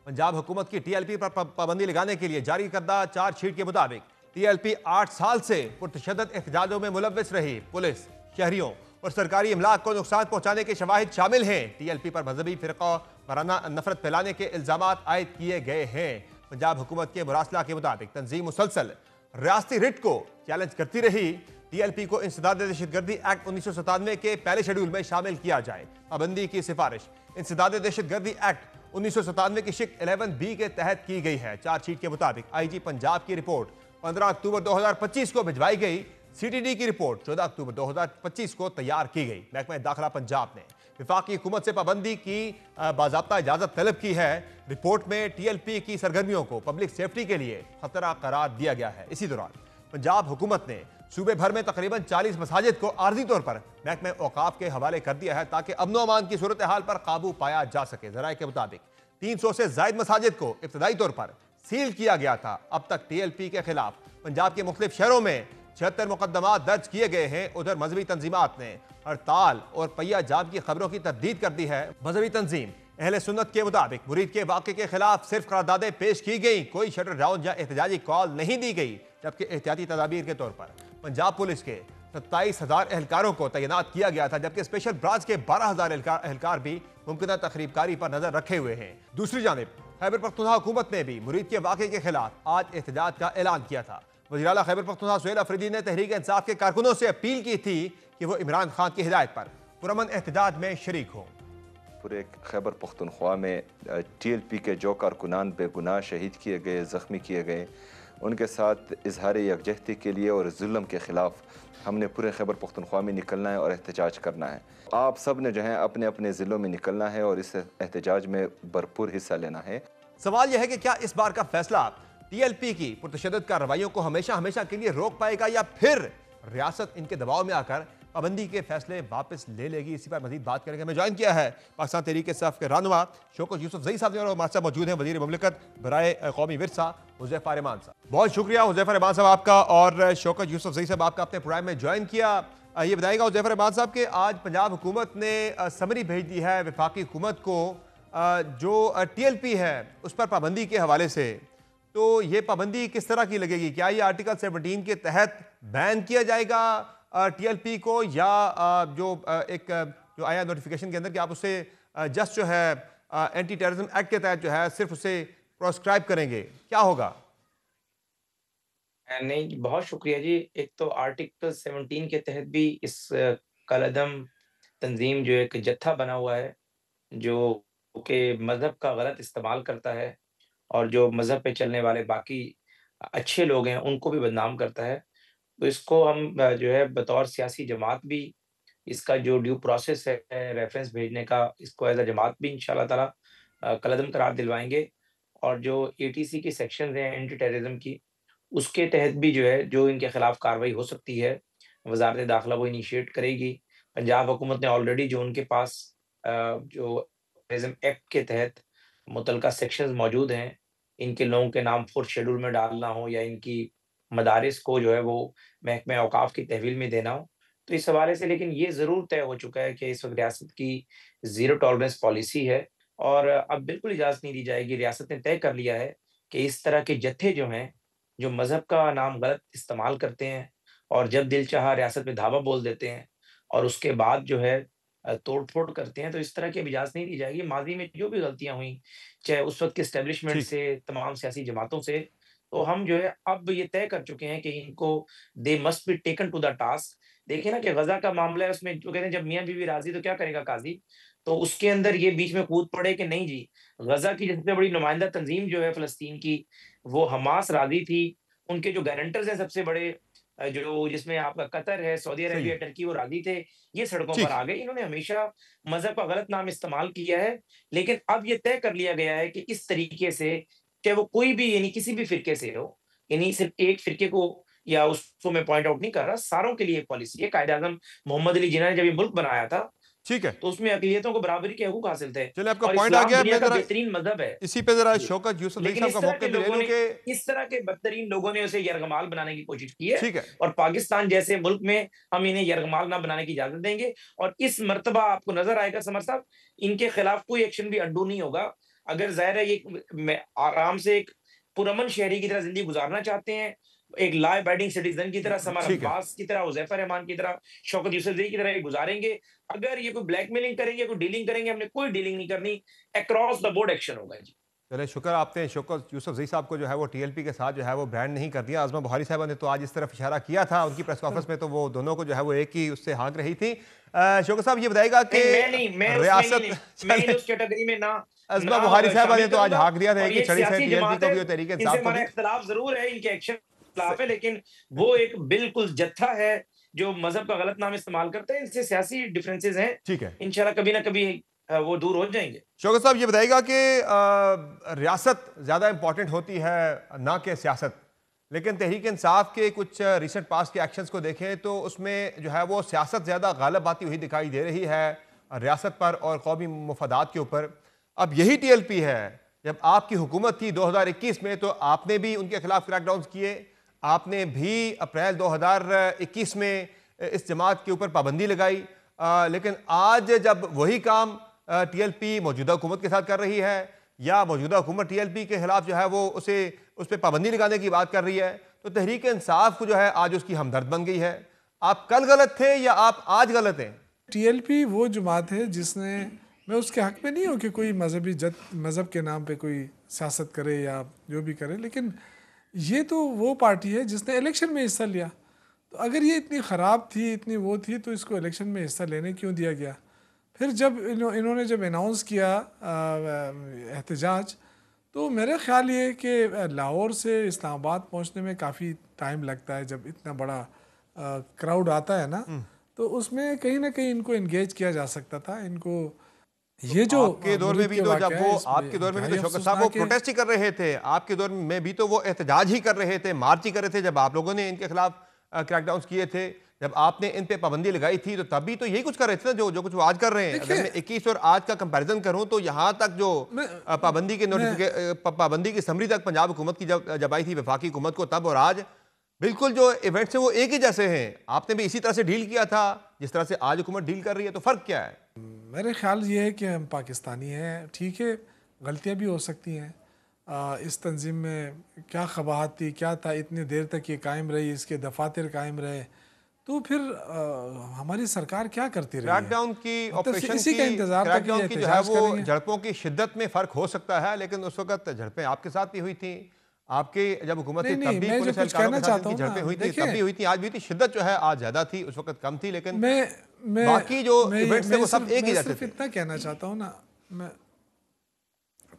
पंजाब हुकूमत की TLP पर पाबंदी लगाने के लिए जारी करदा चार्जशीट के मुताबिक TLP 8 साल से पुरतशद्दद एहतजाजों में मुलव्वस रही। पुलिस, शहरियों और सरकारी इमलाक को नुकसान पहुंचाने के शवाहिद शामिल हैं। TLP पर मजहबी फ़िरक़ा वाराना नफरत फैलाने के इल्ज़ामात आयद किए गए हैं। पंजाब हुकूमत के मुरासला के मुताबिक तंजीम मुसलसल रियासती रिट को चैलेंज करती रही। TLP को इंसदाद दहशतगर्दी एक्ट 1997 के पहले शेड्यूल में शामिल किया जाए। पाबंदी की सिफारिश इंसदाद दहशतगर्दी एक्ट 1997 की शिक 11B के तहत की गई है। चार्जशीट के मुताबिक IG पंजाब की रिपोर्ट 15 अक्टूबर 2025 को भिजवाई गई। CTD की रिपोर्ट 14 अक्टूबर 2025 को तैयार की गई। महकमा दाखिला पंजाब ने वफाकी हुकूमत से पाबंदी की बाज़ाब्ता इजाज़त तलब की है। रिपोर्ट में TLP की सरगर्मियों को पब्लिक सेफ्टी के लिए खतरा करार दिया गया है। इसी दौरान पंजाब हुकूमत ने सूबे भर में तकरीबन 40 मसाजिद को आर्जी तौर पर महकमे औकाफ के हवाले कर दिया है ताकि अमन अमान की सूरत हाल पर काबू पाया जा सके। जराये के मुताबिक 300 से जायद मसाजिद को इब्तदाई तौर पर सील किया गया था। अब तक TLP के खिलाफ पंजाब के मुख्तलिफ शहरों में 76 मुकदमा दर्ज किए गए हैं। उधर मजहबी तंजीमात ने हड़ताल और पहिया जाम की खबरों की तरदीद कर दी है। मजहबी तंजीम अहले सुन्नत के मुताबिक मुरीद के वाक़े के खिलाफ सिर्फ करारदादें पेश की गई, कोई शटर डाउन या एहतजाजी कॉल नहीं दी गई। जबकि एहतियाती तदाबीर के तौर पर पंजाब पुलिस के 27,000 एहलकारों को तैनात किया गया था, जबकि स्पेशल ब्रांच के 12,000 एहलकार भी मुमकिन तकरीबकारी पर नजर रखे हुए हैं। दूसरी जानिब खैबर पख्तूनख्वा हुकूमत ने भी मुरीद के वाक़े के खिलाफ आज एहतजाज का ऐलान किया था। वज़ीर आला खैबर पख्तूनख्वा सुहेल अफरीदी ने तहरीक इंसाफ के कारकुनों से अपील की थी कि वो इमरान खान की हिदायत पर पुरअमन एहतजाज में शरीक हों। पूरे खैबर पख्तूनख्वा में TLP के जो कारकुनान बेगुनाह शहीद किए गए, ज़ख्मी किए गए, उनके साथ इजहार यकजहती के लिए और जुल्म के ख़िलाफ़ हमने पूरे खैबर पख्तूनख्वा में निकलना है और एहतजाज करना है। आप सब ने जो है अपने अपने ज़िलों में निकलना है और इस एहतजाज में भरपूर हिस्सा लेना है। सवाल यह है कि क्या इस बार का फैसला TLP की पुरतशद्दुद कार्रवाइयों को हमेशा हमेशा के लिए रोक पाएगा या फिर रियासत इनके दबाव में आकर पाबंदी के फैसले वापस ले लेगी? इसी पर मजीद बात करेंगे। हमें ज्वाइन किया है पाकिस्तान तहरीक इंसाफ के रहनुमा शौकत यूसुफजई साहब ने और हमारे साथ मौजूद हैं वज़ीर मुमलिकत बराए कौमी विरसा हुज़ैफा रहमान साहब। बहुत शुक्रिया हुज़ैफा रहमान साहब आपका और शौकत यूसुफजई साहब आपका अपने प्रोग्राम में ज्वाइन किया। ये बताएगा हुज़ैफा रहमान साहब कि आज पंजाब हुकूमत ने समरी भेज दी है वफाकी हुकूमत को जो TLP है उस पर पाबंदी के हवाले से, तो ये पाबंदी किस तरह की लगेगी? क्या ये आर्टिकल 17 के तहत बैन किया जाएगा TLP को या जो आया नोटिफिकेशन के अंदर कि आप उससे जस्ट जो है एंटी टेररिज्म एक्ट के तहत जो है सिर्फ उसे प्रोस्क्राइब करेंगे, क्या होगा? नहीं, बहुत शुक्रिया जी। एक तो आर्टिकल 17 के तहत भी इस कलअदम तंजीम जो एक जत्था बना हुआ है जो कि मज़हब का गलत इस्तेमाल करता है और जो मज़हब पे चलने वाले बाकी अच्छे लोग हैं उनको भी बदनाम करता है। तो इसको हम जो है बतौर सियासी जमात भी इसका जो ड्यू प्रोसेस है रेफरेंस भेजने का, इसको एज़ अ जमात भी इंशाल्लाह ताला कलअदम करार दिलवाएँगे। और जो ATC की सेक्शंस हैं एंटी टेररिज्म की, उसके तहत भी जो है जो इनके खिलाफ कार्रवाई हो सकती है वज़ारत दाखिला वो इनिशिएट करेगी। पंजाब हुकूमत ने ऑलरेडी जो उनके पास जो टेररिज्म एक्ट के तहत मुतलका सेक्शंस मौजूद हैं, इनके लोगों के नाम 4th शेड्यूल में डालना हो या इनकी मदारिस को जो है वो महकमे औकाफ की तहवील में देना हो, तो इस हवाले से लेकिन ये ज़रूर तय हो चुका है कि इस वक़्त रियासत की ज़ीरो टॉलरेंस पॉलिसी है और अब बिल्कुल इजाज़त नहीं दी जाएगी। रियासत ने तय कर लिया है कि इस तरह के जत्थे जो हैं, जो मज़हब का नाम गलत इस्तेमाल करते हैं और जब दिल चाहा रियासत में धावा बोल देते हैं और उसके बाद जो है तोड़-फोड़ करते हैं, तो इस तरह की अब इजाज़त नहीं दी जाएगी। माज़ी में जो भी गलतियाँ हुई, चाहे उस वक़्त के एस्टेब्लिशमेंट ठीक। से, तमाम सियासी जमातों से, तो हम जो है अब ये तय कर चुके हैं कि इनको they must be taken to the task. देखिए ना कि गज़ा का मामला है, उसमें जो कहते हैं जब मियाँ-बीवी राज़ी तो क्या करेगा काज़ी? तो उसके अंदर ये बीच में कूद पड़े कि नहीं जी, गज़ा की सबसे बड़ी नुमाइंदा तंज़ीम जो है फ़लस्तीन की, वो हमास राज़ी थी। उनके जो गारंटर्स हैं सबसे बड़े जो जिसमें आपका कतर है, सऊदी सही अरेबिया, है। टर्की वो राज़ी थे, ये सड़कों ठीक। पर आ गए। इन्होंने हमेशा मज़हब का गलत नाम इस्तेमाल किया है, लेकिन अब ये तय कर लिया गया है कि इस तरीके से चाहे वो कोई भी यानी किसी भी फ़िरके से हो, यानी सिर्फ़ एक फ़िरके को या उसको मैं पॉइंट आउट नहीं कर रहा, सारों के लिए एक पॉलिसी है। कायदे-आज़म मोहम्मद अली जिन्ना ने जब ये मुल्क बनाया था, ठीक है, तो उसमें अक़लियतों को बराबरी के हकूक़ हासिल थे चलिए आपका और पॉइंट आ इस्लाम गया। दुनिया मैं का जरा बेहतरीन मज़हब है। इसी पे जरा जी। शौकत यूसुफजई लेकिन साहब इस का तरह मौके के भी ले लोगों लूं ने कि इस तरह के बदतरीन लोगों ने उसे यरगमाल बनाने की कोशिश की है ठीक है, और पाकिस्तान जैसे मुल्क में हम इन्हें यरगमाल ना बनाने की इजाज़त देंगे और इस मर्तबा आपको नज़र आएगा समर साहब, इनके खिलाफ कोई एक्शन भी अनडू नहीं होगा। अगर ज़ाहिर है ये मैं आराम से एक पुरअमन शहरी की तरह ज़िंदगी गुज़ारना चाहते हैं, एक लॉ अबाइडिंग सिटीज़न की तरह, समर ठीक है। अब्बास की तरह, हुज़ैफा रहमान की तरह, शौकत यूसुफज़ई की तरह ये गुज़ारेंगे। अगर ये कोई ब्लैकमेलिंग करेंगे, कोई डीलिंग करेंगे, हमने कोई डीलिंग नहीं करनी, अक्रॉस द बोर्ड एक्शन होगा जी। चले शुक्र आपने शौकत यूसुफजई साहब को जो है वो TLP के साथ जो है वो ब्रांड नहीं कर दिया। आज़मा बुहारी साहबा ने तो आज इस तरफ इशारा किया था उनकी प्रेस कॉन्फ्रेंस में, तो वो दोनों को जो है वो एक ही उससे हाँक रही थी। शौकत साहब ये बताएगा कि मैं उस कैटेगरी में ना आज़मा बुहारी साहबा ने तो आज करूंगा। हाँक दिया था और कि ये छड़ी से सियासी TLP जमात को है, भी और तहरीक इनसे इंसाफ को हमारा भी। इख्तिलाफ जरूर है, इनके एक्शन खिलाफ है, लेकिन वो एक बिल्कुल जत्था है जो मजहब का गलत नाम इस्तेमाल करते हैं। इनसे सियासी डिफरेंसेस हैं, ठीक है, इंशाल्लाह कभी ना कभी वो दूर हो जाएंगे। शौकत साहब ये बताएगा कि रियासत ज़्यादा इंपॉर्टेंट होती है ना कि सियासत, लेकिन तहरीक इंसाफ के कुछ रिसेंट पास के एक्शंस को देखें तो उसमें जो है वो सियासत ज़्यादा गालिब आती हुई दिखाई दे रही है रियासत पर और कौमी मफादात के ऊपर। अब यही TLP है, जब आपकी हुकूमत थी 2021 में तो आपने भी उनके खिलाफ क्रैकडाउन किए, आपने भी अप्रैल 2021 में इस जमात के ऊपर पाबंदी लगाई। लेकिन आज जब वही काम TLP मौजूदा हुकूमत के साथ कर रही है या मौजूदा हुकूमत TLP के खिलाफ जो है वो उस पर पाबंदी लगाने की बात कर रही है, तो तहरीक इंसाफ को जो है आज उसकी हमदर्द बन गई है। आप कल गलत थे या आप आज गलत हैं? TLP वो जमात है जिसने, मैं उसके हक में नहीं हूँ कि कोई मज़हब के नाम पे कोई सियासत करे या जो भी करे, लेकिन ये तो वो पार्टी है जिसने इलेक्शन में हिस्सा लिया। तो अगर ये इतनी ख़राब थी, इतनी वो थी, तो इसको इलेक्शन में हिस्सा लेने क्यों दिया गया? फिर जब इन्होंने जब अनाउंस किया एहतजाज, तो मेरा ख्याल ये कि लाहौर से इस्लामाबाद पहुंचने में काफ़ी टाइम लगता है। जब इतना बड़ा क्राउड आता है ना, तो उसमें कहीं ना कहीं इनको एंगेज किया जा सकता था। इनको ये जो आपके दौर में भी तो जब वो आपके दौर में भी तो शौकत साहब वो प्रोटेस्ट ही कर रहे थे, आपके दौर में भी तो वो एहतजाज ही कर रहे थे, मार्च ही कर रहे थे जब आप लोगों ने इनके खिलाफ क्रैकडाउन किए थे। जब आपने इन पे पाबंदी लगाई थी तो तब भी तो यही कुछ कर रहे थे ना जो कुछ वो आज कर रहे हैं। अगर मैं 21 और आज का कंपैरिजन करूं तो यहाँ तक जो पाबंदी के पाबंदी की समरी तक पंजाब हुकूमत की जब आई थी वफाकी हुकूमत को, तब और आज बिल्कुल जो इवेंट्स हैं वो एक ही जैसे हैं। आपने भी इसी तरह से डील किया था जिस तरह से आज हुकूमत डील कर रही है, तो फ़र्क क्या है? मेरे ख्याल ये है कि हम पाकिस्तानी हैं, ठीक है गलतियाँ भी हो सकती हैं। इस तंजीम में क्या ख़बाहत थी, क्या था, इतनी देर तक ये कायम रही, इसके दफातर कायम रहे, तो फिर हमारी सरकार क्या करती रही? क्रैकडाउन की ऑपरेशन इसी का इंतजार क्रैकडाउन की जो है वो झड़पों की शिद्दत में फ़र्क हो सकता है, लेकिन उस वक्त झड़पें आपके साथ भी हुई थी, आपके जब हुकूमत थी तब भी पुलिस एहलकारों के साथ झड़पें हुई थी, तब भी हुई थी, आज भी थी। शिद्दत जो है आज ज़्यादा थी, उस वक्त कम थी, लेकिन बाकी जो इवेंट्स थे वो सब एक ही जैसे थे। इतना कहना चाहता हूँ ना, मैं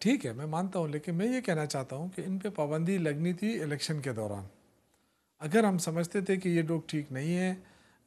ठीक है मैं मानता हूँ, लेकिन मैं ये कहना चाहता हूँ कि इन पे पाबंदी लगनी थी इलेक्शन के दौरान। अगर हम समझते थे कि ये लोग ठीक नहीं है,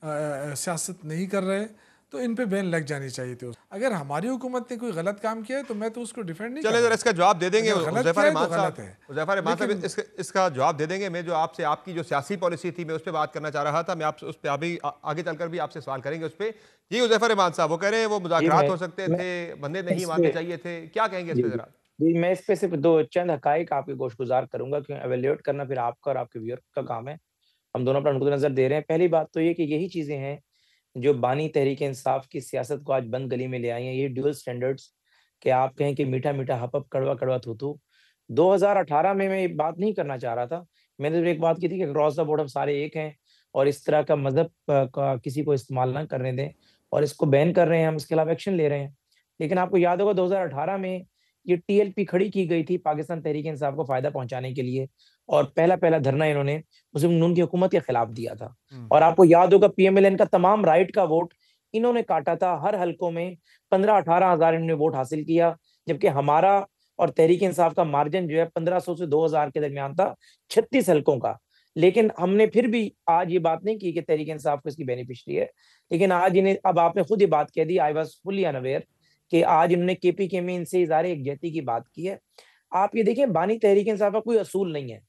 सियासत नहीं कर रहे, तो इन पे बैन लग जानी चाहिए थी। अगर हमारी हुकूमत ने कोई गलत काम किया है तो मैं तो उसको डिफेंड नहीं चले जरा इसका जवाब दे देंगे हुज़ैफ़ा रहमान साहब, इसका जवाब दे देंगे। मैं जो आपसे आपकी जो सियासी पॉलिसी थी मैं उस पर बात करना चाह रहा था, मैं आपसे उस पर अभी आगे चलकर भी आपसे सवाल करेंगे उस पर। जी हुज़ैफ़ा रहमान साहब, वो कह रहे हैं वो मुज़ाकरात हो सकते थे, बंदे नहीं मारने चाहिए थे, क्या कहेंगे इस पर जरा? जी, मैं इस पे सिर्फ दो चंद हकाइक आपके गोशगुजार करूंगा, क्योंकि एवेल्यूएट करना फिर आपका और आपके व्यूअर का काम है। हम दोनों अपना नुक्ता नजर दे रहे हैं। पहली बात तो ये कि यही चीजें हैं जो बानी तहरीक इंसाफ की सियासत को आज बंद गली में ले आई हैं। ये ड्यूअल स्टैंडर्ड्स, कि आप कहें कि मीठा मीठा हपअप कड़वा कड़वा थूथू। 2018 में मैं ये बात नहीं करना चाह रहा था। मैंने सिर्फ एक बात की थी कि क्रॉस द बोर्ड हम सारे एक हैं और इस तरह का मजहब का किसी को इस्तेमाल ना करने दें, और इसको बैन कर रहे हैं, हम इसके खिलाफ एक्शन ले रहे हैं। लेकिन आपको याद होगा 2018 में ये TLP खड़ी की गई थी पाकिस्तान तहरीक इंसाफ को फायदा पहुंचाने के लिए, और पहला धरना इन्होंने मुस्लिम नून की हुकूमत के खिलाफ दिया था। और आपको याद होगा PMLN का तमाम राइट का वोट इन्होंने काटा था। हर हलकों में 15-18 हजार इन्होंने वोट हासिल किया, जबकि हमारा और तहरीक इंसाफ का मार्जिन जो है 1500 से 2000 के दरमियान था 36 हलकों का। लेकिन हमने फिर भी आज ये बात नहीं की कि तहरीक इंसाफ को इसकी बेनिफिशियरी है। लेकिन आज इन्हें, अब आपने खुद ये बात कह दी, आई वॉज फुली अनअवेयर कि आज इन्होंने KPK में इनसे इज़हारे यकजहती की बात की है। आप ये देखें, बानी तहरीक इंसाफ का कोई असूल नहीं है,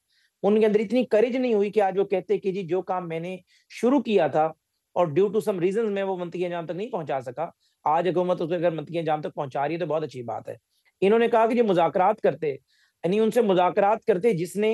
उनके अंदर इतनी करेज नहीं हुई कि आज वो कहते कि जी जो काम मैंने शुरू किया था और ड्यू टू सम रीजन मैं वो मंतकी अंजाम तक नहीं पहुंचा सका, आज हुकूमत उसे अगर मंतकी अंजाम तक पहुंचा रही है तो बहुत अच्छी बात है। इन्होंने कहा कि जो मुज़ाकरात करते, यानी उनसे मुज़ाकरात करते जिसने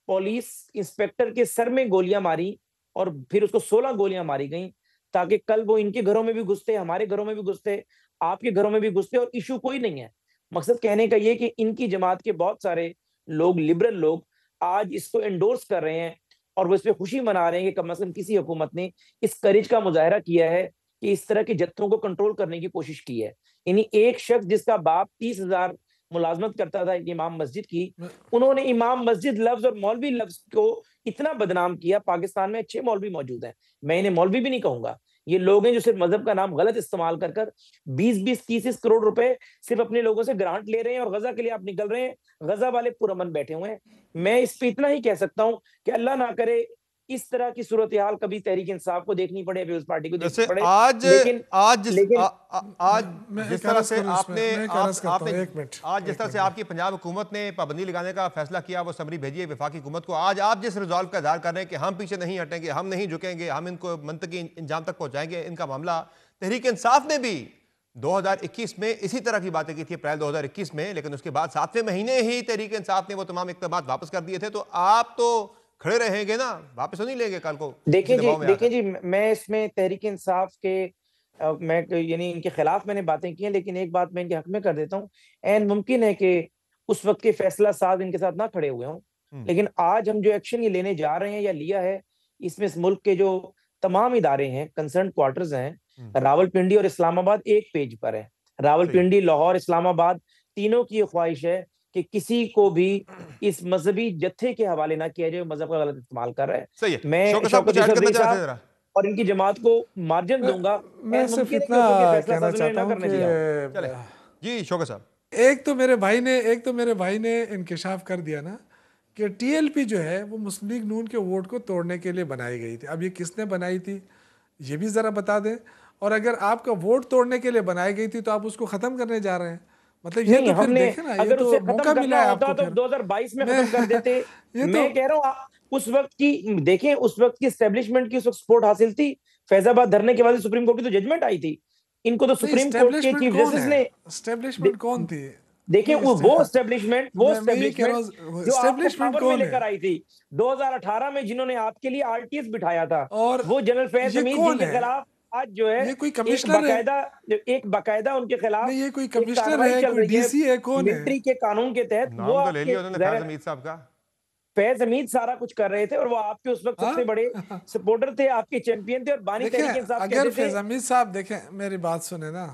पुलिस इंस्पेक्टर के सर में गोलियां मारी और फिर उसको 16 गोलियां मारी गई, ताकि कल वो इनके घरों में भी घुसते, हमारे घरों में भी घुसते, आपके घरों में भी घुसते, और इशू कोई नहीं है। मकसद कहने का ये कि इनकी जमात के बहुत सारे लोग, लिबरल लोग, आज इसको एंडोर्स कर रहे हैं और वो इस पे खुशी मना रहे हैं कि कम से कम किसी हुकूमत ने इस करेज का मुजाहरा किया है कि इस तरह के जत्थों को कंट्रोल करने की कोशिश की है। यानी एक शख्स जिसका बाप 30,000 मुलाजमत करता था एक इमाम मस्जिद की, उन्होंने इमाम मस्जिद लफ्ज और मौलवी लफ्ज को इतना बदनाम किया। पाकिस्तान में अच्छे मौलवी मौजूद हैं, मैं इन्हें मौलवी भी नहीं कहूंगा, ये लोग हैं जो सिर्फ मजहब का नाम गलत इस्तेमाल कर कर 20-20, 30 करोड़ रुपए सिर्फ अपने लोगों से ग्रांट ले रहे हैं, और गजा के लिए आप निकल रहे हैं, गजा वाले पुरअमन बैठे हुए हैं। मैं इस पे इतना ही कह सकता हूं कि अल्लाह ना करे इस तरह की सूरत हाल कभी तहरीक इंसाफ को देखनी पड़े, पीपल्स पार्टी को जैसे देखनी पड़े। आज लेकिन आज लेकिन आज मैं जिस एक तरह अर्ज से करूं इसमें, आपने मैं एक अर्ज करता आपने हूं, एक मिनट, आज जिस एक तरह से मिनट। आपकी पंजाब हुकूमत ने पाबंदी लगाने का फैसला किया, वो समरी भेजी है वफाकी हुकूमत को, आज आप जिस रिजॉल्व का इजहार कर रहे हैं कि हम पीछे नहीं हटेंगे, हम नहीं झुकेंगे, हम इनको मंतकी इंजाम तक पहुंचाएंगे, इनका मामला तहरीक इंसाफ ने भी 2021 में इसी तरह की बातें की थी, अप्रैल 2021 में, लेकिन उसके बाद 7वें महीने ही तहरीक इंसाफ ने वो तमाम इक़दामात वापस कर दिए थे। तो आप तो खड़े रहेंगे ना, वापस तो नहीं लेंगे कल को? देखिए जी, मैं इसमें तहरीक इंसाफ के मैं यानी इनके खिलाफ मैंने बातें की हैं, लेकिन एक बात मैं इनके हक में कर देता हूँ। ऐन मुमकिन है कि उस वक्त के फैसला साज इनके साथ ना खड़े हुए हों, लेकिन आज हम जो एक्शन ये लेने जा रहे हैं या लिया है, इसमें इस मुल्क के जो तमाम इदारे हैं, कंसर्न क्वार्टर्स हैं, रावलपिंडी और इस्लामाबाद एक पेज पर है। रावलपिंडी, लाहौर, इस्लामाबाद तीनों की ये ख्वाहिश है कि किसी को भी इस मजहबी जत्थे के हवाले ना किया जाए, मजहब का गलत इस्तेमाल कर रहा है। सही है। मैं शौकत साहब कुछ ऐड करना चाहते हैं जरा? और इनकी जमात को मार्जिन दूंगा। मैं सिर्फ इतना कहना चाहता हूँ चले कि जी शौकत साहब, एक तो मेरे भाई ने इंकशाफ कर दिया ना कि टीएलपी जो है वो मुस्लिम लीग नून के वोट को तोड़ने के लिए बनाई गई थी। अब ये किसने बनाई थी ये भी ज़रा बता दें, और अगर आपका वोट तोड़ने के लिए बनाई गई थी तो आप उसको ख़त्म करने जा रहे हैं, मतलब ये तो फिर देखे ना, ये तो मौका मिला है आपको। तो 2022 में खत्म कर देते। मैं कह रहा हूँ उस वक्त की देखें, उस वक्त की एस्टेब्लिशमेंट की उस वक्त सपोर्ट हासिल थी। फैजाबाद धरने के बाद सुप्रीम कोर्ट की तो जजमेंट आई थी। इनको तो सुप्रीम कोर्ट के चीफ जस्टिस ने एस्टेब्लिशमेंट कौन थी? देखिए वो एस्टेब्लिशमेंट जो आपको पावर में लेकर आई थी 2018 में, जिन्होंने आपके लिए आरटीएस बिठाया था, और वो जनरल फैज हमीद जिनके खिलाफ आज जो है ये कोई कमिश्नर एक बाकायदा उनके खिलाफ ये कोई कमिश्नर है, कोई डीसी है, कौन है? मिलिट्री के कानून के तहत नाम तो ले लिया उन्होंने फैज हमीद साहब का। फैज हमीद सारा कुछ कर रहे थे और वो आपके उस वक्त सबसे बड़े सपोर्टर थे, आपके चैंपियन थे और बानी तहरीक इंसाफ के थे। अगर फैज हमीद साहब देखें, मेरी बात सुने ना,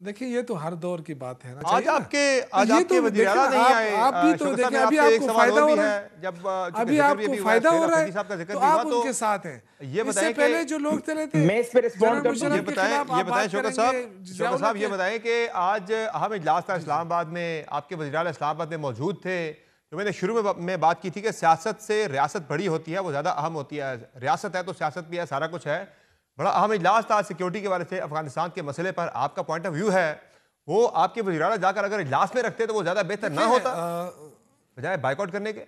देखिए ये तो हर दौर की बात है ना। आज आपके वज़ीर आला नहीं आए, आप भी तो देखें, अभी आपको फायदा हो रहा है, जब अभी आपको फायदा हो रहा है तो आप उनके साथ हैं। ये बताएं पहले जो लोग चले थे, मैं इस पे रिस्पॉन्ड करता हूं। ये बताएं शौकत साहब, ये बताएं कि आज अहम इजलास था इस्लामाबाद में, आपके वज़ीर आला इस्लामाबाद में मौजूद थे। तो मैंने शुरू में बात की थी कि सियासत से रियासत बड़ी होती है, वो ज़्यादा अहम होती है। रियासत है तो सियासत भी है, सारा कुछ है। बड़ा अहम इजलास था सिक्योरिटी के बारे से, अफगानिस्तान के मसले पर आपका पॉइंट ऑफ व्यू है, वो आपके वज़ीर आला जाकर अगर इजलास में रखते तो वो ज़्यादा बेहतर ना होता बजाय बाइकआउट करने के?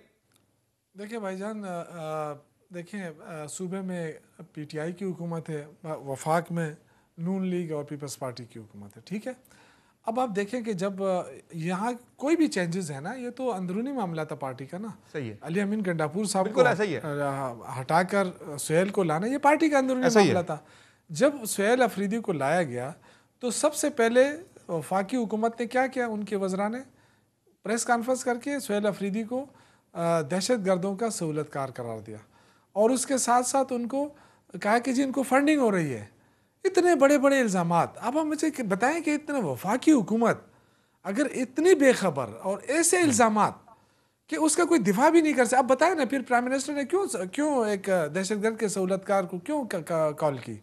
देखिए भाईजान, देखिए सूबे में पीटीआई की हुकूमत है, वफाक में नून लीग और पीपल्स पार्टी की हुकूमत है, ठीक है। अब आप देखें कि जब यहाँ कोई भी चेंजेस है ना, ये तो अंदरूनी मामला था पार्टी का ना। सही है। अली अमीन गंडापुर साहब को हटाकर सुहेल को लाना, ये पार्टी का अंदरूनी मामला था। जब सुहेल अफरीदी को लाया गया तो सबसे पहले वफाकी हुकूमत ने क्या किया, उनके वज़रा ने प्रेस कॉन्फ्रेंस करके सुहेल अफरीदी को दहशत गर्दों का सहूलतकार करार दिया, और उसके साथ साथ उनको कहा कि जी इनको फंडिंग हो रही है। इतने बड़े बड़े इल्ज़ामात। अब हम मुझे बताएं कि इतना वफाकी हुकूमत अगर इतनी बेखबर और ऐसे इल्ज़ामात कि उसका कोई दिफा भी नहीं कर सकता, अब बताएं ना फिर प्राइम मिनिस्टर ने क्यों एक दहशतगर्द के सहूलतकार को क्यों कॉल की,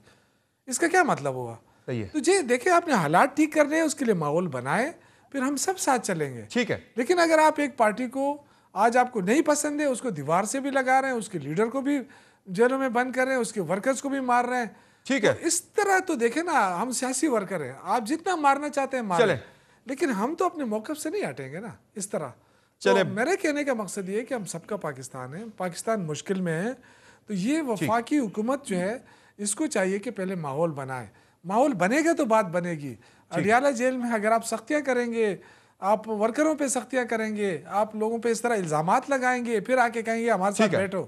इसका क्या मतलब हुआ? तो जी देखिए, आपने हालात ठीक करने हैं, उसके लिए माहौल बनाए, फिर हम सब साथ चलेंगे, ठीक है। लेकिन अगर आप एक पार्टी को आज आपको नहीं पसंद है, उसको दीवार से भी लगा रहे हैं, उसके लीडर को भी जेलों में बंद कर रहे हैं, उसके वर्कर्स को भी मार रहे हैं, ठीक है, तो इस तरह तो देखे ना, हम सियासी वर्कर हैं, आप जितना मारना चाहते हैं मारें, लेकिन हम तो अपने मौक़िफ़ से नहीं हटेंगे ना इस तरह। चले, तो मेरे कहने का मकसद ये है कि हम सबका पाकिस्तान है, पाकिस्तान मुश्किल में है, तो ये वफाकी हुकूमत जो है इसको चाहिए कि पहले माहौल बनाए। माहौल बनेगा तो बात बनेगी। अडियाला जेल में अगर आप सख्तियाँ करेंगे, आप वर्करों पे सख्तियाँ करेंगे, आप लोगों पे इस तरह इल्ज़ामात लगाएंगे, फिर आके कहेंगे हमारे साथ बैठो,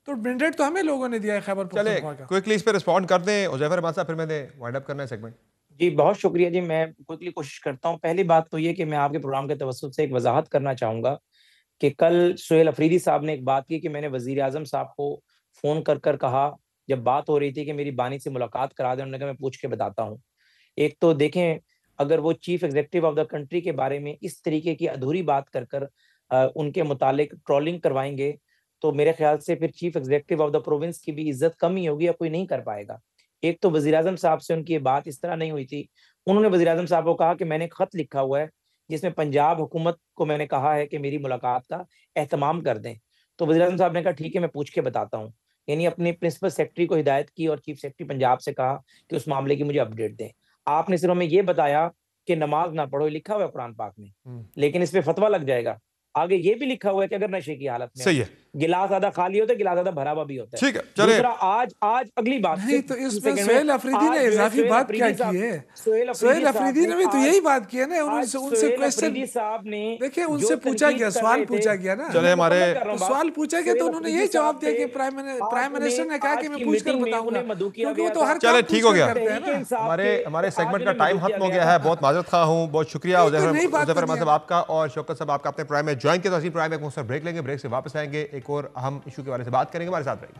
तो मैंडेट तो हमें लोगों ने दिया है खैबर पख्तूनख्वा का। क्विकली इस पे रिस्पॉन्ड कर दें उज़ैफर रहमान साहब, फिर मैंने वाइंड अप करना है सेगमेंट। जी बहुत शुक्रिया जी, मैं क्विकली कोशिश करता हूँ। पहली बात तो ये कि मैं आपके प्रोग्राम के तवज्जुह से एक वजाहत करना चाहूँगा कि कल सुहेल अफरीदी साहब ने एक बात की कि मैंने वज़ीर आज़म साहब को फ़ोन कर कहा, जब बात हो रही थी कि मेरी बानी से मुलाकात करा दें, उन्होंने कहा मैं पूछ के बताता हूँ। एक तो देखें, अगर वो chief executive of the country के बारे में इस तरीके की अधूरी बात कर उनके मुतालिक ट्रोलिंग करवाएंगे, तो मेरे ख्याल से फिर chief executive of the province की भी इज्जत कम ही होगी या कोई नहीं कर पाएगा। एक तो वज़ीर आज़म साहब से उनकी ये बात इस तरह नहीं हुई थी। उन्होंने वज़ीर आज़म साहब को कहा कि मैंने खत लिखा हुआ है जिसमें पंजाब हुकूमत को मैंने कहा है कि मेरी मुलाकात का एहतमाम कर दें। तो वज़ीर आज़म साहब ने कहा ठीक है, मैं पूछ के बताता हूँ। यानी अपने प्रिंसिपल सेक्रेटरी को हिदायत की और चीफ सेक्रेटरी पंजाब से कहा कि उस मामले की मुझे अपडेट दें। आपने सिर्फ हमें ये बताया कि नमाज ना पढ़ो, लिखा हुआ है कुरान पाक में, लेकिन इस पे फतवा लग जाएगा। आगे ये भी लिखा हुआ है कि अगर नशे की हालत में सही है, गिलास आधा खाली होता है, गिलास आधा भरा हुआ भी होता है। ठीक है, चलिए। दूसरा, आज अगली बात नहीं, तो इसमें सोहेल अफरीदी ने इजाफी बात क्या की है? सोहेल अफरीदी ने भी तो यही बात की है ना, उनसे क्वेश्चन साहब ने देखिए, उनसे पूछा गया, सवाल पूछा गया ना, चले हमारे तो सवाल पूछा गया तो उन्होंने यही जवाब दिया कि प्राइम मिनिस्टर ने कहा कि मैं पूछ कर बताऊंगा, क्योंकि वो तो हर चले, काम ठीक हो गया। करते हैं ना। हमारे सेगमेंट का टाइम खत्म हो गया है। बहुत माजरत खा हूँ, बहुत शुक्रिया उज़ैफर साहब आपका और शौकत साहब आपका अपने प्राइम में ज्वाइन किया। तो प्राइम में एक मुख्तसर ब्रेक लेंगे, ब्रेक से वापस आएंगे, एक और अहम इशू के बारे में बात करेंगे। हमारे साथ रहिए।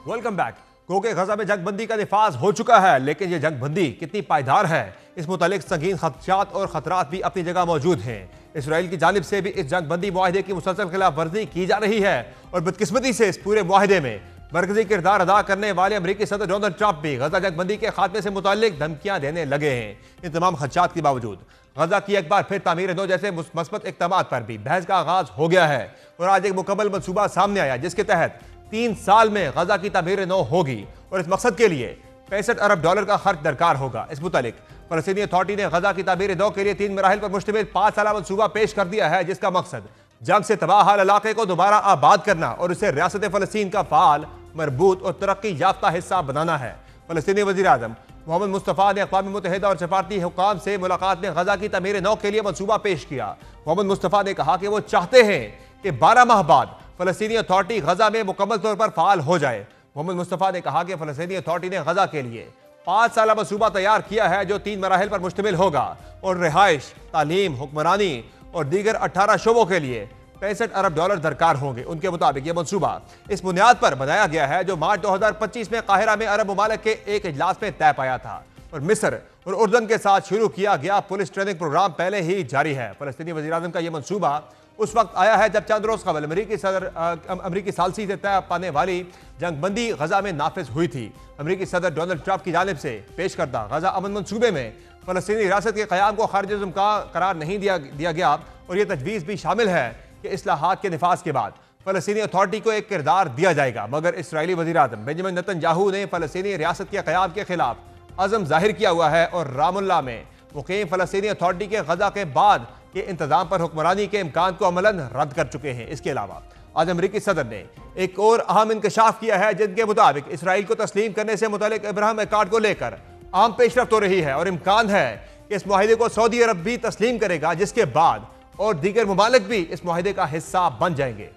Welcome back. क्योंकि गजा में जंगबंदी का निफाज हो चुका है, लेकिन यह जंगबंदी कितनी पायदार है, इस मुतालिक संगीन खदशात और खतरात भी अपनी जगह मौजूद हैं। इसराइल की जानिब से भी इस जंगबंदी मुआहदे की मुसलसल खिलाफ वर्जी की जा रही है और बदकिस्मती से इस पूरे मुआहदे में मरकजी किरदार अदा करने वाले अमरीकी सदर डोनाल्ड ट्रंप भी गजा जंगबंदी के खात्मे से मुताल्लिक धमकियां देने लगे हैं। इन तमाम खदशात के बावजूद गजा की एक बार फिर तामीर नौ जैसे मुस्बत इक़दामात पर भी बहस का आगाज हो गया है और आज एक मुकम्मल मनसूबा सामने आया, जिसके तहत 3 साल में गजा की तामीर नौ होगी और इस मकसद के लिए $65 अरब का खर्च दरकार होगा। इस मुतालिक फलस्तीनी अथॉरिटी ने गजा की तामीर नौ के लिए 3 मराहिल पर मुश्तमिल 5 साला मनसूबा पेश कर दिया है, जिसका मकसद जंग से तबाह हाल इलाके को दोबारा आबाद करना और उसे रियासत फलस्तीन का फाल, मरबूत और तरक्की याफ्ता हिस्सा बनाना है। फलस्तीनी वज़ीर आज़म मोहम्मद मुस्तफ़ा ने अक़वाम मुत्तहिदा और सफारती हुकाम से मुलाकात में गजा की तामीर नौ के लिए मनसूबा पेश किया। मोहम्मद मुस्तफ़ा ने कहा कि वो चाहते हैं कि 12 माह बाद फलस्तीनी अथॉरिटी गजा में मुकम्मल तौर पर फाल हो जाए। मोहम्मद मुस्तफ़ा ने कहा कि फलस्तीनी अथॉरिटी ने गजा के लिए 5 साला मनसूबा तैयार किया है, जो 3 मराहिल पर मुश्तमिल होगा और रिहाइश, तालीम, हुक्मरानी और दीगर 18 शोबों के लिए $65 अरब दरकार होंगे। उनके मुताबिक यह मनसूबा इस बुनियाद पर बनाया गया है जो मार्च 2025 में काहिरा में अरब ममालिक के एक इजलास में तय पाया था और मिस्र और उर्दन के साथ शुरू किया गया पुलिस ट्रेनिंग प्रोग्राम पहले ही जारी है। फलस्तीनी वज़ीर आज़म का यह मनसूबा उस वक्त आया है जब चंद रोज कबल अमरीकी सालसी से तय पाने वाली जंगबंदी गजा में नाफिज हुई थी। अमरीकी सदर डोनाल्ड ट्रंप की जानिब से पेश करदा गजा अमन मनसूबे में फलस्तीनी रियासत के क़याम को खारिज-ए-मुमकिन करार नहीं दिया गया और यह तजवीज़ भी शामिल है कि इस्लाहात के निफाज के बाद फलस्तीनी अथॉरिटी को एक किरदार दिया जाएगा। मगर इसराइली वज़ीर आज़म बेंजामिन नेतन्याहू ने फलस्तीनी रियासत के क़याम के खिलाफ अज़म जाहिर किया हुआ है और रामुल्ला में मुक़ीम फलस्तीनी अथॉरिटी के गजा के बाद के इंतजाम पर हुक्मरानी के इम्कान को अमलन रद्द कर चुके हैं। इसके अलावा आज अमरीकी सदर ने एक और अहम इंकशाफ किया है, जिनके मुताबिक इसराइल को तस्लीम करने से मुतालिक इब्राहिम अकॉर्ड को लेकर आम पेशरफ्त हो रही है और इम्कान है कि इस मुआहिदे को सऊदी अरब भी तस्लीम करेगा, जिसके बाद और दीगर ममालिक भी इस मुआहिदे का हिस्सा बन जाएंगे।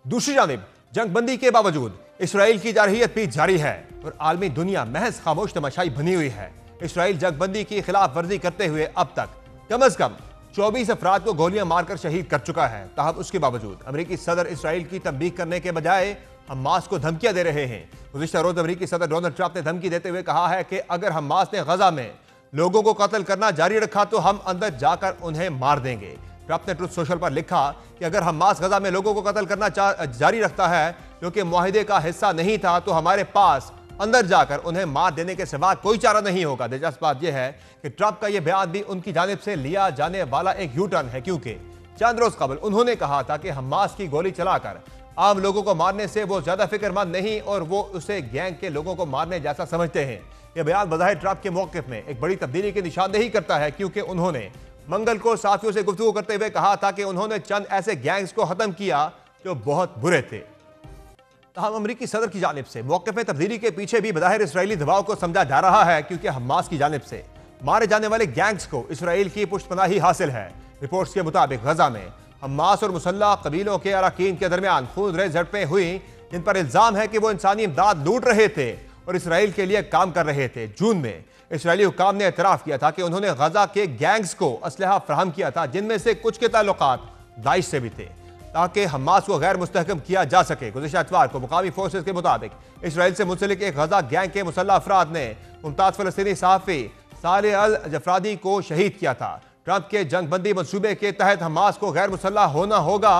दूसरी जानिब जंगबंदी के बावजूद इसराइल की जारहियत भी जारी है और आलमी दुनिया महज खामोश तमाशाई बनी हुई है। इसराइल जंगबंदी की खिलाफ वर्जी करते हुए अब तक कम अज कम 24 अफराद को गोलियां मारकर शहीद कर चुका है। ताहम उसके बावजूद अमरीकी सदर इसराइल की तंबीह करने के बजाय हमास को धमकियां दे रहे हैं। गुज़िश्ता रोज अमरीकी सदर डोनाल्ड ट्रंप ने धमकी देते हुए कहा है कि अगर हमास ने गजा में लोगों को कत्ल करना जारी रखा तो हम अंदर जाकर उन्हें मार देंगे। ट्रंप ने ट्रुथ सोशल पर लिखा कि अगर हमास गजा में लोगों को कत्ल करना जारी रखता है जो कि मुआहिदे का हिस्सा नहीं था, तो हमारे पास अंदर जाकर उन्हें मार देने के सिवा कोई चारा नहीं होगा। दिलचस्प बात यह है कि ट्रंप का यह बयान भी उनकी जानिब से लिया जाने वाला एक यू टर्न है, क्योंकि चंद रोज कबल उन्होंने कहा था कि हमास की गोली चलाकर आम लोगों को मारने से वो ज्यादा फिक्रमंद नहीं और वो उसे गैंग के लोगों को मारने जैसा समझते हैं। यह बयान बज़ाहिर ट्रंप के मौक़िफ़ में एक बड़ी तब्दीली की निशानदेही करता है, क्योंकि उन्होंने मंगल को साथियों से गुफ्तगू करते हुए कहा था कि उन्होंने चंद ऐसे गैंग्स को खत्म किया जो बहुत बुरे थे। तमाम अमरीकी सदर की जानिब से मौक़िफ़ में तब्दीली के पीछे भी बज़ाहिर इसराइली दबाव को समझा जा रहा है, क्योंकि हमास की जानिब से मारे जाने वाले गैंग्स को इसराइल की पुष्टपनाही हासिल है। रिपोर्ट्स के मुताबिक गजा में हमास और मुसल्लह कबीलों के अरकान के दरमियान खूनरेज़ झड़पें हुई, जिन पर इल्ज़ाम है कि वो इंसानी इमदाद लूट रहे थे और इसराइल के लिए काम कर रहे थे। जून में इसराइली हुकाम ने एतराफ़ किया था कि उन्होंने गजा के गैंग्स को असलहा फराहम किया था, जिनमें से कुछ के ताल्लुकात दाइश से भी थे, ताकि हमास को गैर मुस्तहकम किया जा सके। गुज़िश्ता इतवार को मुकामी फोर्सेस के मुताबिक इसराइल से मुंसलिक एक गजा गैंग के मुसल्लह अफराद ने मुमताज़ फ़लस्तीनी सहाफ़ी सालेह अल जफरादी को शहीद किया था। ट्रंप के जंगबंदी मनसूबे के तहत हमास को गैर मुसल्लह होना होगा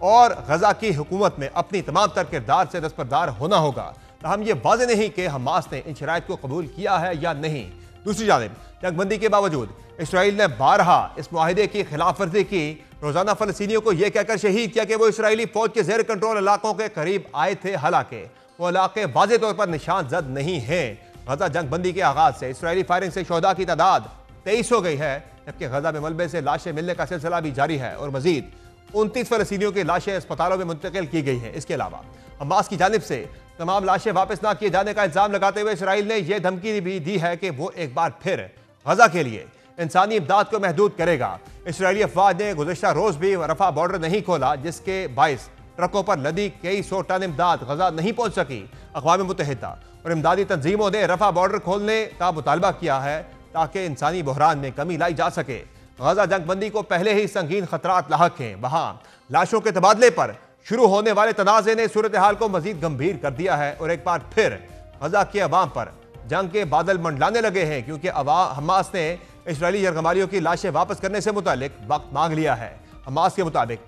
और गजा की हुकूमत में अपनी तमाम तर किरदार से दस्तबरदार होना होगा। हम ये वाज़ेह नहीं कि हमास ने इन शराइत को कबूल किया है या नहीं। दूसरी जानिब जंगबंदी के बावजूद इसराइल ने बारहा इस मुआहिदे की खिलाफ वर्जी की। रोजाना फलस्तीनियों को यह कहकर शहीद किया कि वो इसराइली फौज के जेर कंट्रोल इलाकों के करीब आए थे, हालांकि वो इलाके वाज़ेह तौर पर निशान जद नहीं हैं। गजा जंगबंदी के आगाज से इसराइली फायरिंग से शोहदा की तादाद 23 हो गई है, जबकि गजा में मलबे से लाशें मिलने का सिलसिला भी जारी है और मजीद 29 फलस्तीनियों की लाशें अस्पतालों में मुंतकिल की गई हैं। इसके अलावा हमास की जानिब से तमाम लाशें वापस ना किए जाने का इल्जाम लगाते हुए इसराइल ने यह धमकी भी दी है कि वो एक बार फिर गजा के लिए इंसानी इमदाद को महदूद करेगा। इसराइली अफवाज ने गुज़िश्ता रोज भी रफा बॉर्डर नहीं खोला, जिसके बायस ट्रकों पर लदी कई सौ टन इमदाद गजा नहीं पहुंच सकी। अक़वाम मुत्तहिदा और इमदादी तंजीमों ने रफा बॉर्डर खोलने का मुतालबा किया है ताकि इंसानी बहरान में कमी लाई जा सके। गजा जंगबंदी को पहले ही संगीन खतरात लाहक हैं। वहां लाशों के तबादले पर शुरू होने वाले तनाज़े ने सूरत हाल को मजीद गंभीर कर दिया है और एक बार फिर गजा के अवाम पर जंग के बादल मंडलाने लगे हैं, क्योंकि हमास ने इसराइली यरगमालियों की लाशें वापस करने से मुतालिक वक्त मांग लिया है। हमास के मुताबिक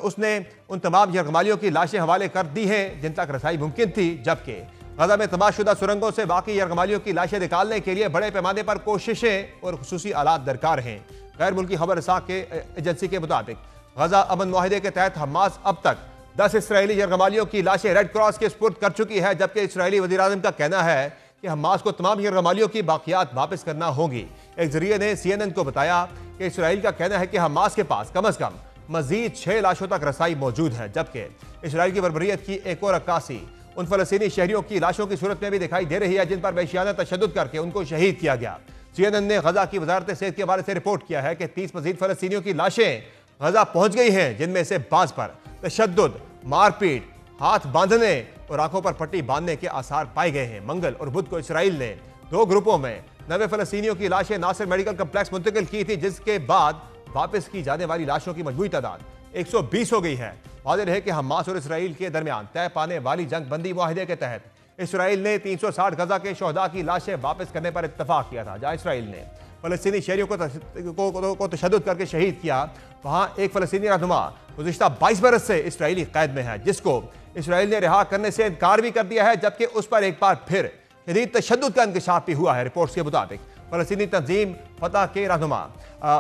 उसने उन तमाम यरगमालियों की लाशें हवाले कर दी हैं जिन तक रसाई मुमकिन थी, जबकि गजा में तबाहशुदा सुरंगों से बाकी यरगमालियों की लाशें निकालने के लिए बड़े पैमाने पर कोशिशें और खुसूसी आलात दरकार हैं। गैर मुल्की खबर रसा के एजेंसी के मुताबिक गजा अमन मुआहिदे के तहत हमास अब तक 10 इसराइली यरगमालियों की लाशें रेड क्रॉस के सुपुर्द कर चुकी है, जबकि इसराइली वज़ीर-ए-आज़म का कहना है कि हमास को तमाम यरगमालियों की बाकियात वापस करना होगी। एक जरिए ने CNN को बताया कि इसराइल का कहना है कि हमास के पास कम अज़ कम मजीद 6 लाशों तक रसाई मौजूद है, जबकि इसराइल की बर्बरियत की एक और अक्कासी उन फलस्तीनी शहरियों की लाशों की सूरत में भी दिखाई दे रही है जिन पर वहशियाना तशद्दुद करके उनको शहीद किया गया। CNN ने गजा की वजारत सेहत के हवाले से रिपोर्ट किया है कि 30 मजीद फलस्तीनियों की लाशें गजा पहुंच गई हैं, जिनमें से बाज़ पर तशद्दुद, मारपीट, हाथ बांधने और आंखों पर पट्टी बांधने के आसार पाए गए हैं। मंगल और बुध को इसराइल ने 2 ग्रुपों में 90 फलस्तीनियों की लाशें नासिर मेडिकल कम्प्लेक्स मुंतकिल की थी, जिसके बाद वापस की जाने वाली लाशों की मजमूई तादाद 120 हो गई है। वाज़ेह रहे कि हमास और इसराइल के दरमियान तय पाने वाली जंगबंदी मुआहिदे के तहत इसराइल ने 360 गजा के शोहदा की लाशें वापस करने पर इत्तफाक किया था। जहाँ इसराइल ने फलस्तीनी शहरियों को तशद्दुद करके शहीद किया, वहाँ एक फलस्तीनी रहनुमा गुज़िश्ता 22 बरस से इसराइली कैद में है, जिसको इसराइल ने रिहा करने से इनकार भी कर दिया है, जबकि उस पर एक बार फिर शदीद तशद्दुद का इंकशाफ भी हुआ है। रिपोर्ट्स के मुताबिक फलस्तीनी तंजीम फतह के रहनुमा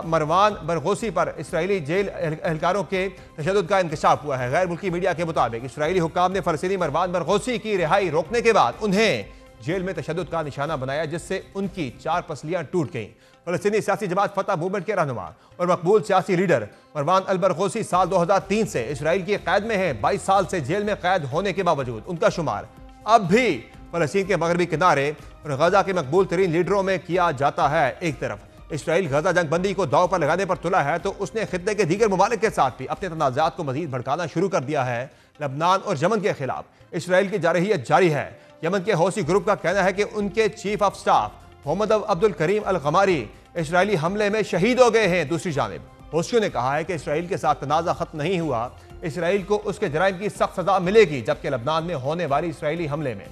मरवान बरगोसी पर इसराइली जेल एहलकारों के तशद्दुद का इंकशाफ हुआ है। गैर मुल्की मीडिया के मुताबिक इसराइली हुक्काम ने फलस्तीनी मरवान बरगोसी की रिहाई रोकने के बाद उन्हें जेल में तशद्दुद का निशाना बनाया, जिससे उनकी 4 पसलियां टूट गईं। फलस्तीनी सियासी जमात फतह मूवमेंट के रहनुमा और मकबूल सियासी लीडर मरवान अल बरगोसी साल 2003 से इसराइल की कैद में है। 22 साल से जेल में कैद होने के बावजूद उनका शुमार अब भी फलस्तीन के मगरबी किनारे और गजा के मकबूल तरीन लीडरों में किया जाता है। एक तरफ इसराइल गजा जंगबंदी को दाव पर लगाने पर तुला है, तो उसने खित्ते के दीगर ममालिक के साथ भी अपने तनाज़ात को मजीद भड़काना शुरू कर दिया है। लबनान और यमन के खिलाफ इसराइल की जारहियत जारी है। यमन के हौसी ग्रुप का कहना है कि उनके chief of staff Mohammed Abdul Karim al Ghamari इसराइली हमले में शहीद हो गए हैं। दूसरी जानिब हौसियों ने कहा है कि इसराइल के साथ तनाज़ा खत्म नहीं हुआ, इसराइल को उसके जराइम की सख्त सजा मिलेगी, जबकि लबनान में होने वाली इसराइली हमले में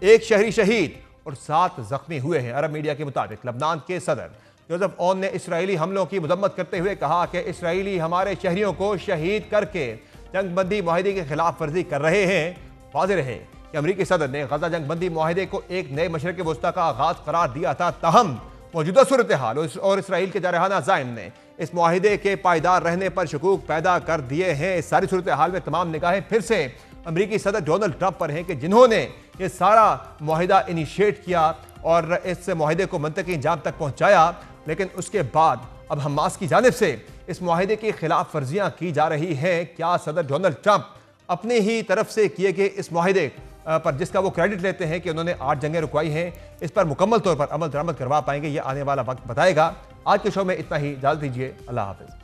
1 शहरी शहीद और 7 जख्मी हुए हैं। अरब मीडिया के मुताबिक लबनान के सदर जोसेफ ओन ने इसराइली हमलों की मजम्मत करते हुए कहा कि इसराइली हमारे शहरियों को शहीद करके जंगबंदी मुआहिदे की खिलाफ वर्जी कर रहे हैं। वाज़ेह रहे कि अमरीकी सदर ने गजा जंगबंदी मुआहिदे को एक नए मशरक़ वस्ता का आगाज करार दिया था, ताहम मौजूदा सूरत हाल और इसराइल के जारहाना ज़ाइम ने इस मुआहिदे के पायदार रहने पर शकूक पैदा कर दिए हैं। इस सारी सूरत हाल में तमाम निगाहें फिर से अमरीकी सदर डोनाल्ड ट्रंप पर हैं कि जिन्होंने ये सारा मुआहिदा इनिशिएट किया और इस मुआहिदे को मंतकी इंजाम तक पहुंचाया, लेकिन उसके बाद अब हमास की जानिब से इस मुआहिदे की खिलाफ वर्जियां की जा रही हैं। क्या सदर डोनाल्ड ट्रंप अपनी ही तरफ से किए गए इस मुआहिदे पर, जिसका वो क्रेडिट लेते हैं कि उन्होंने 8 जंगें रुकवाई हैं, इस पर मुकम्मल तौर पर अमल दरामद करवा पाएंगे? ये आने वाला वक्त बताएगा। आज के शो में इतना ही, इजाज़त दीजिए, अल्लाह हाफ़िज़।